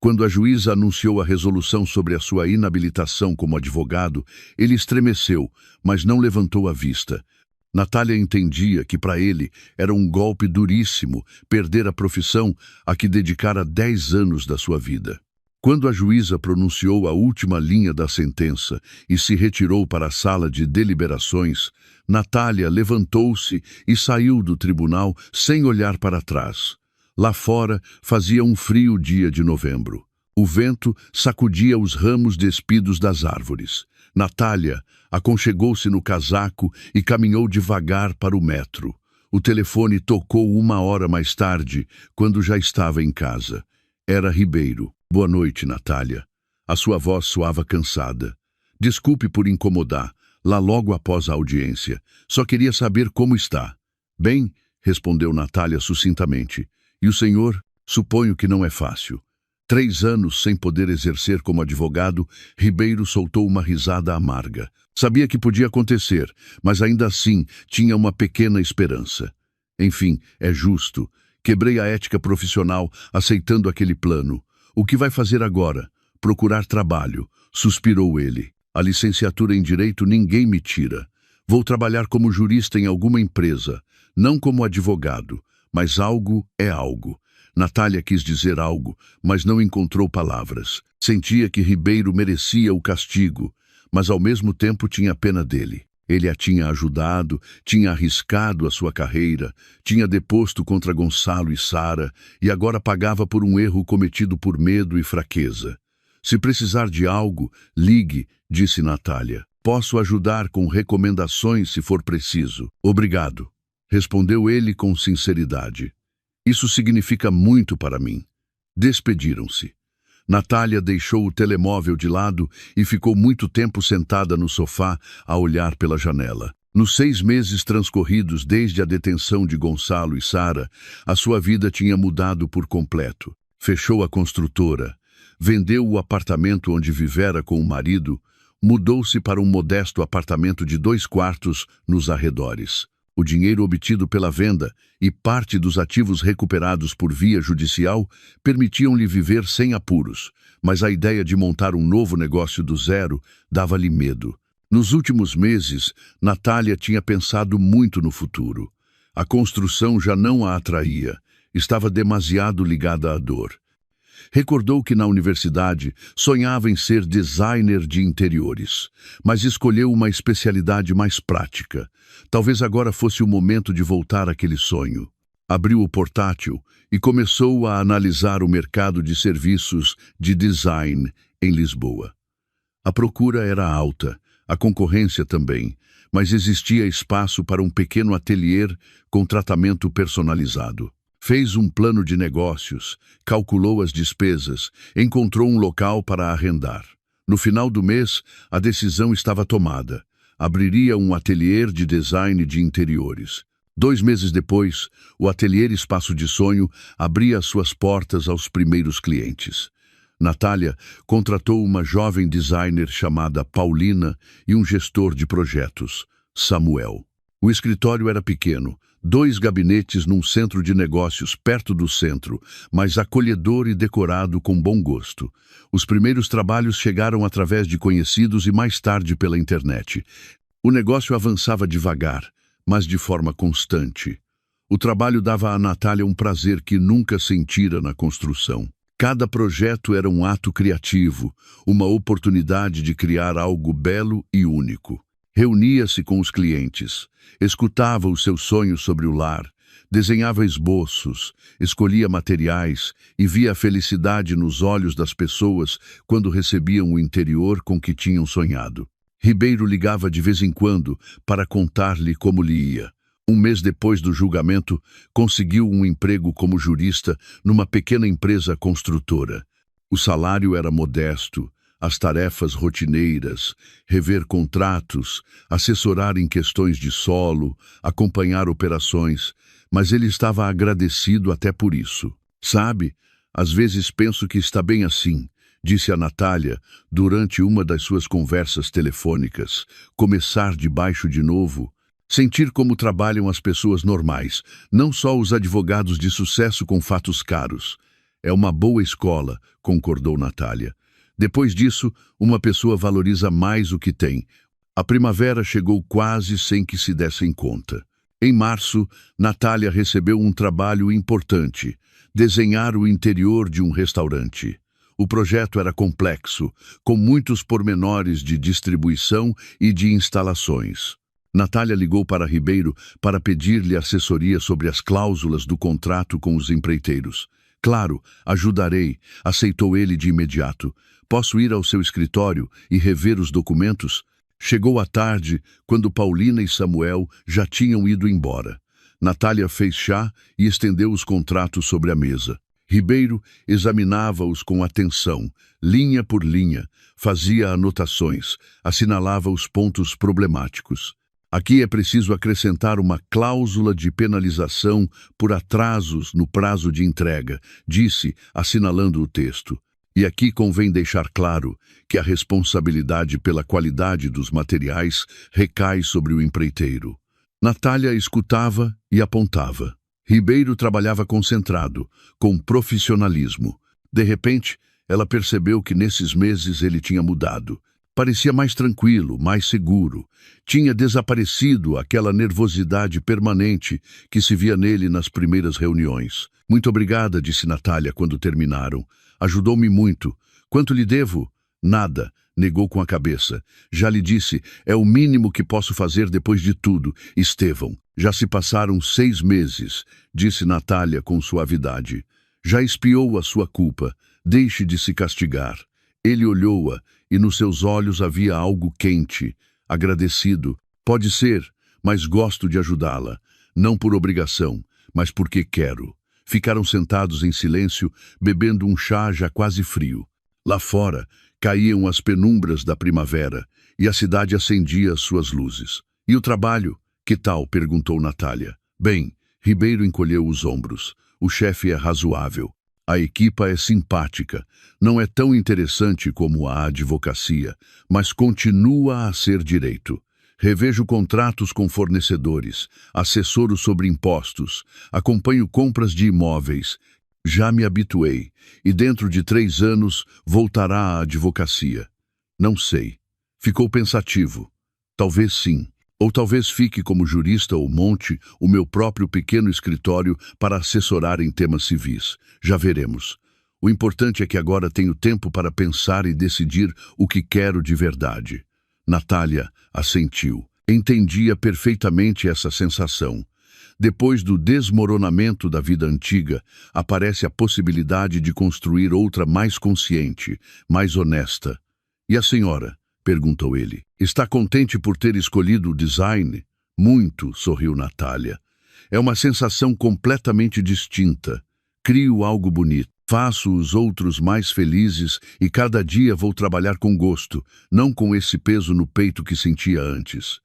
Quando a juíza anunciou a resolução sobre a sua inabilitação como advogado, ele estremeceu, mas não levantou a vista. Natália entendia que para ele era um golpe duríssimo perder a profissão a que dedicara 10 anos da sua vida. Quando a juíza pronunciou a última linha da sentença e se retirou para a sala de deliberações, Natália levantou-se e saiu do tribunal sem olhar para trás. Lá fora fazia um frio dia de novembro. O vento sacudia os ramos despidos das árvores. Natália aconchegou-se no casaco e caminhou devagar para o metro. O telefone tocou 1 hora mais tarde, quando já estava em casa. Era Ribeiro. Boa noite, Natália. A sua voz soava cansada. Desculpe por incomodar, lá logo após a audiência. Só queria saber como está. Bem, respondeu Natália sucintamente. E o senhor? Suponho que não é fácil. 3 anos sem poder exercer como advogado, Ribeiro soltou uma risada amarga. Sabia que podia acontecer, mas ainda assim tinha uma pequena esperança. Enfim, é justo. Quebrei a ética profissional aceitando aquele plano. O que vai fazer agora? Procurar trabalho, suspirou ele. A licenciatura em Direito ninguém me tira. Vou trabalhar como jurista em alguma empresa, não como advogado, mas algo é algo. Natália quis dizer algo, mas não encontrou palavras. Sentia que Ribeiro merecia o castigo, mas ao mesmo tempo tinha pena dele. Ele a tinha ajudado, tinha arriscado a sua carreira, tinha deposto contra Gonçalo e Sara e agora pagava por um erro cometido por medo e fraqueza. Se precisar de algo, ligue, disse Natália. Posso ajudar com recomendações se for preciso. Obrigado, respondeu ele com sinceridade. Isso significa muito para mim. Despediram-se. Natália deixou o telemóvel de lado e ficou muito tempo sentada no sofá a olhar pela janela. Nos 6 meses transcorridos desde a detenção de Gonçalo e Sara, a sua vida tinha mudado por completo. Fechou a construtora, vendeu o apartamento onde vivera com o marido, mudou-se para um modesto apartamento de 2 quartos nos arredores. O dinheiro obtido pela venda e parte dos ativos recuperados por via judicial permitiam-lhe viver sem apuros, mas a ideia de montar um novo negócio do zero dava-lhe medo. Nos últimos meses, Natália tinha pensado muito no futuro. A construção já não a atraía, estava demasiado ligada à dor. Recordou que na universidade sonhava em ser designer de interiores, mas escolheu uma especialidade mais prática. Talvez agora fosse o momento de voltar àquele sonho. Abriu o portátil e começou a analisar o mercado de serviços de design em Lisboa. A procura era alta, a concorrência também, mas existia espaço para um pequeno ateliê com tratamento personalizado. Fez um plano de negócios, calculou as despesas, encontrou um local para arrendar. No final do mês, a decisão estava tomada. Abriria um ateliê de design de interiores. 2 meses depois, o ateliê Espaço de Sonho abria as suas portas aos primeiros clientes. Natália contratou uma jovem designer chamada Paulina e um gestor de projetos, Samuel. O escritório era pequeno, 2 gabinetes num centro de negócios perto do centro, mas acolhedor e decorado com bom gosto. Os primeiros trabalhos chegaram através de conhecidos e mais tarde pela internet. O negócio avançava devagar, mas de forma constante. O trabalho dava a Natália um prazer que nunca sentira na construção. Cada projeto era um ato criativo, uma oportunidade de criar algo belo e único. Reunia-se com os clientes, escutava os seus sonhos sobre o lar, desenhava esboços, escolhia materiais e via a felicidade nos olhos das pessoas quando recebiam o interior com que tinham sonhado. Ribeiro ligava de vez em quando para contar-lhe como lhe ia. 1 mês depois do julgamento, conseguiu um emprego como jurista numa pequena empresa construtora. O salário era modesto, as tarefas rotineiras, rever contratos, assessorar em questões de solo, acompanhar operações, mas ele estava agradecido até por isso. Sabe, às vezes penso que está bem assim, disse a Natália durante uma das suas conversas telefônicas, começar de baixo de novo, sentir como trabalham as pessoas normais, não só os advogados de sucesso com fatos caros. É uma boa escola, concordou Natália. Depois disso, uma pessoa valoriza mais o que tem. A primavera chegou quase sem que se dessem conta. Em março, Natália recebeu um trabalho importante: desenhar o interior de um restaurante. O projeto era complexo, com muitos pormenores de distribuição e de instalações. Natália ligou para Ribeiro para pedir-lhe assessoria sobre as cláusulas do contrato com os empreiteiros. Claro, ajudarei, aceitou ele de imediato. Posso ir ao seu escritório e rever os documentos? Chegou a tarde, quando Paulina e Samuel já tinham ido embora. Natália fez chá e estendeu os contratos sobre a mesa. Ribeiro examinava-os com atenção, linha por linha, fazia anotações, assinalava os pontos problemáticos. Aqui é preciso acrescentar uma cláusula de penalização por atrasos no prazo de entrega, disse, assinalando o texto. E aqui convém deixar claro que a responsabilidade pela qualidade dos materiais recai sobre o empreiteiro. Natália escutava e apontava. Ribeiro trabalhava concentrado, com profissionalismo. De repente, ela percebeu que nesses meses ele tinha mudado. Parecia mais tranquilo, mais seguro. Tinha desaparecido aquela nervosidade permanente que se via nele nas primeiras reuniões. Muito obrigada, disse Natália quando terminaram. Ajudou-me muito. Quanto lhe devo? Nada, negou com a cabeça. Já lhe disse, é o mínimo que posso fazer depois de tudo, Estevão. Já se passaram 6 meses, disse Natália com suavidade. Já expiou a sua culpa. Deixe de se castigar. Ele olhou-a e nos seus olhos havia algo quente, agradecido. Pode ser, mas gosto de ajudá-la. Não por obrigação, mas porque quero. Ficaram sentados em silêncio, bebendo um chá já quase frio. Lá fora, caíam as penumbras da primavera e a cidade acendia as suas luzes. E o trabalho? Que tal? Perguntou Natália. Bem, Ribeiro encolheu os ombros. O chefe é razoável. A equipa é simpática. Não é tão interessante como a advocacia, mas continua a ser direito. Revejo contratos com fornecedores, assessoro sobre impostos, acompanho compras de imóveis. Já me habituei, e dentro de 3 anos voltará à advocacia. Não sei. Ficou pensativo. Talvez sim. Ou talvez fique como jurista ou monte o meu próprio pequeno escritório para assessorar em temas civis. Já veremos. O importante é que agora tenho tempo para pensar e decidir o que quero de verdade. Natália assentiu. Entendia perfeitamente essa sensação. Depois do desmoronamento da vida antiga, aparece a possibilidade de construir outra mais consciente, mais honesta. E a senhora? Perguntou ele. Está contente por ter escolhido o design? Muito, sorriu Natália. É uma sensação completamente distinta. Crio algo bonito. Faço os outros mais felizes e cada dia vou trabalhar com gosto, não com esse peso no peito que sentia antes.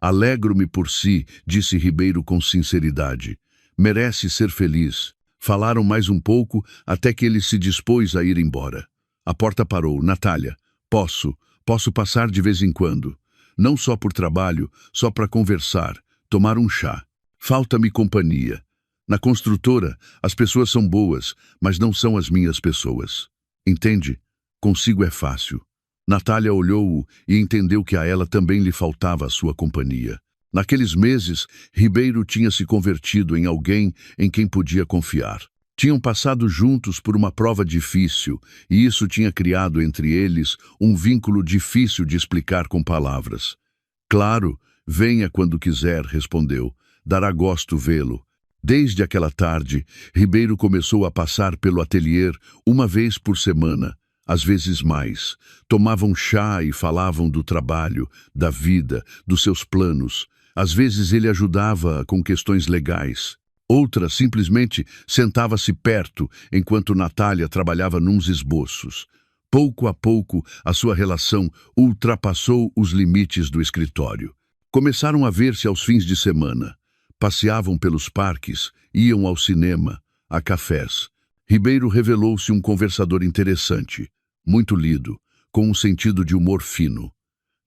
Alegro-me por si, disse Ribeiro com sinceridade. Merece ser feliz. Falaram mais um pouco até que ele se dispôs a ir embora. A porta parou. Natália, posso passar de vez em quando. Não só por trabalho, só para conversar, tomar um chá. Falta-me companhia. Na construtora, as pessoas são boas, mas não são as minhas pessoas. Entende? Consigo é fácil. Natália olhou-o e entendeu que a ela também lhe faltava a sua companhia. Naqueles meses, Ribeiro tinha se convertido em alguém em quem podia confiar. Tinham passado juntos por uma prova difícil, e isso tinha criado entre eles um vínculo difícil de explicar com palavras. Claro, venha quando quiser, respondeu. Dará gosto vê-lo. Desde aquela tarde, Ribeiro começou a passar pelo atelier uma vez por semana, às vezes mais. Tomavam chá e falavam do trabalho, da vida, dos seus planos. Às vezes ele ajudava com questões legais. Outra, simplesmente, sentava-se perto, enquanto Natália trabalhava nos esboços. Pouco a pouco, a sua relação ultrapassou os limites do escritório. Começaram a ver-se aos fins de semana. Passeavam pelos parques, iam ao cinema, a cafés. Ribeiro revelou-se um conversador interessante, muito lido, com um sentido de humor fino.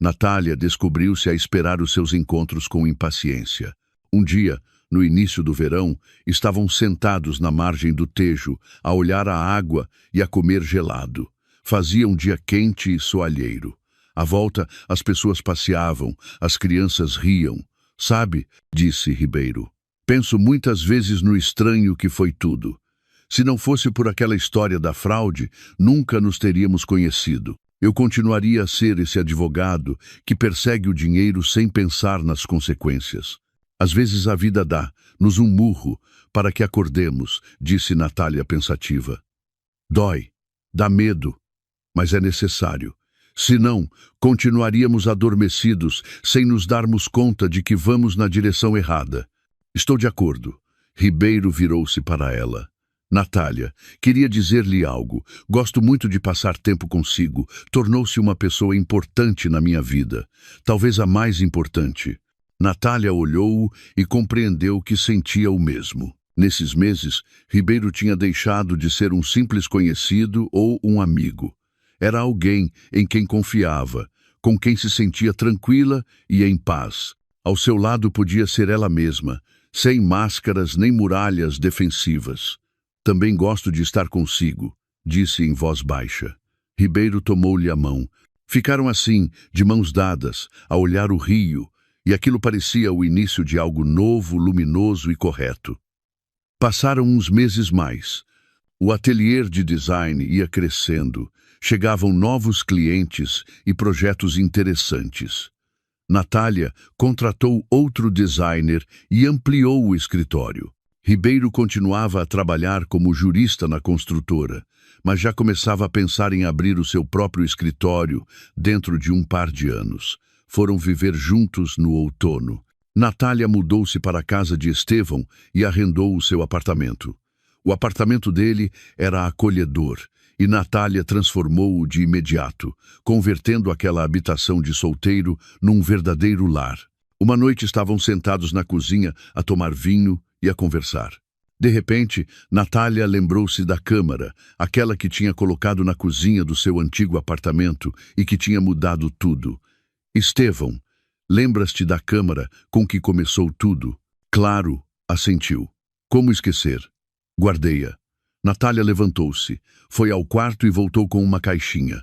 Natália descobriu-se a esperar os seus encontros com impaciência. Um dia, no início do verão, estavam sentados na margem do Tejo, a olhar a água e a comer gelado. Fazia um dia quente e soalheiro. À volta, as pessoas passeavam, as crianças riam. Sabe, disse Ribeiro, penso muitas vezes no estranho que foi tudo. Se não fosse por aquela história da fraude, nunca nos teríamos conhecido. Eu continuaria a ser esse advogado que persegue o dinheiro sem pensar nas consequências. Às vezes a vida dá-nos um murro para que acordemos, disse Natália pensativa. Dói, dá medo, mas é necessário. Senão, continuaríamos adormecidos, sem nos darmos conta de que vamos na direção errada. Estou de acordo. Ribeiro virou-se para ela. Natália, queria dizer-lhe algo. Gosto muito de passar tempo consigo. Tornou-se uma pessoa importante na minha vida. Talvez a mais importante. Natália olhou-o e compreendeu que sentia o mesmo. Nesses meses, Ribeiro tinha deixado de ser um simples conhecido ou um amigo. Era alguém em quem confiava, com quem se sentia tranquila e em paz. Ao seu lado podia ser ela mesma, sem máscaras nem muralhas defensivas. Também gosto de estar consigo, disse em voz baixa. Ribeiro tomou-lhe a mão. Ficaram assim, de mãos dadas, a olhar o rio, e aquilo parecia o início de algo novo, luminoso e correto. Passaram uns meses mais. O ateliê de design ia crescendo. Chegavam novos clientes e projetos interessantes. Natália contratou outro designer e ampliou o escritório. Ribeiro continuava a trabalhar como jurista na construtora, mas já começava a pensar em abrir o seu próprio escritório dentro de um par de anos. Foram viver juntos no outono. Natália mudou-se para a casa de Estevão e arrendou o seu apartamento. O apartamento dele era acolhedor e Natália transformou-o de imediato, convertendo aquela habitação de solteiro num verdadeiro lar. Uma noite estavam sentados na cozinha a tomar vinho e a conversar. De repente, Natália lembrou-se da câmara, aquela que tinha colocado na cozinha do seu antigo apartamento e que tinha mudado tudo. Estevão, lembras-te da câmara com que começou tudo? Claro, assentiu. Como esquecer? Guardei-a. Natália levantou-se, foi ao quarto e voltou com uma caixinha.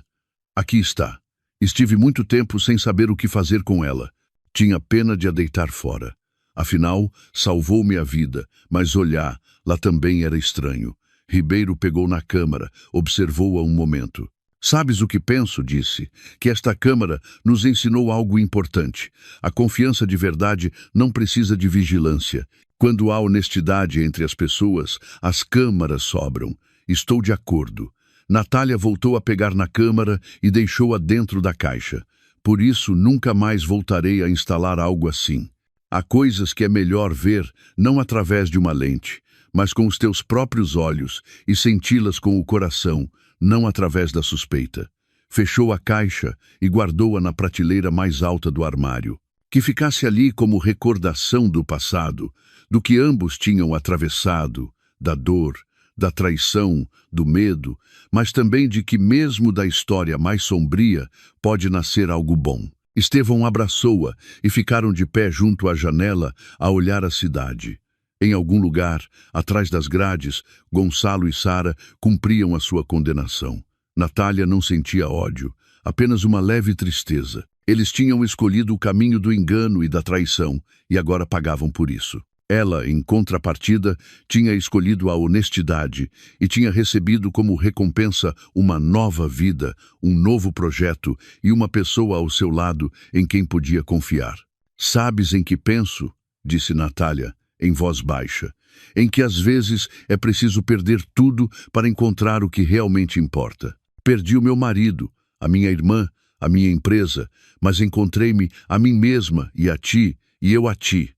Aqui está. Estive muito tempo sem saber o que fazer com ela. Tinha pena de a deitar fora. Afinal, salvou-me a vida, mas olhar, lá também era estranho. Ribeiro pegou na câmara, observou-a um momento. Sabes o que penso, disse, que esta câmara nos ensinou algo importante. A confiança de verdade não precisa de vigilância. Quando há honestidade entre as pessoas, as câmaras sobram. Estou de acordo. Natália voltou a pegar na câmara e deixou-a dentro da caixa. Por isso, nunca mais voltarei a instalar algo assim. Há coisas que é melhor ver, não através de uma lente, mas com os teus próprios olhos e senti-las com o coração, não através da suspeita. Fechou a caixa e guardou-a na prateleira mais alta do armário. Que ficasse ali como recordação do passado, do que ambos tinham atravessado, da dor, da traição, do medo, mas também de que mesmo da história mais sombria pode nascer algo bom. Estevão abraçou-a e ficaram de pé junto à janela a olhar a cidade. Em algum lugar, atrás das grades, Gonçalo e Sara cumpriam a sua condenação. Natália não sentia ódio, apenas uma leve tristeza. Eles tinham escolhido o caminho do engano e da traição, e agora pagavam por isso. Ela, em contrapartida, tinha escolhido a honestidade e tinha recebido como recompensa uma nova vida, um novo projeto e uma pessoa ao seu lado em quem podia confiar. Sabes em que penso? Disse Natália, em voz baixa. Em que às vezes é preciso perder tudo para encontrar o que realmente importa. Perdi o meu marido, a minha irmã, a minha empresa, mas encontrei-me a mim mesma e a ti, e eu a ti.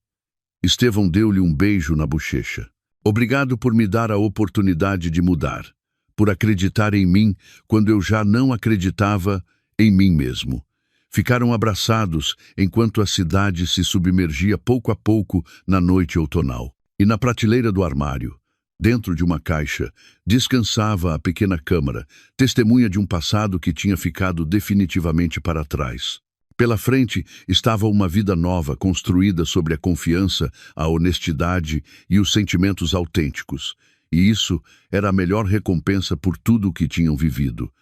Estevão deu-lhe um beijo na bochecha. Obrigado por me dar a oportunidade de mudar, por acreditar em mim quando eu já não acreditava em mim mesmo. Ficaram abraçados enquanto a cidade se submergia pouco a pouco na noite outonal. E na prateleira do armário, dentro de uma caixa, descansava a pequena câmara, testemunha de um passado que tinha ficado definitivamente para trás. Pela frente estava uma vida nova construída sobre a confiança, a honestidade e os sentimentos autênticos. E isso era a melhor recompensa por tudo o que tinham vivido.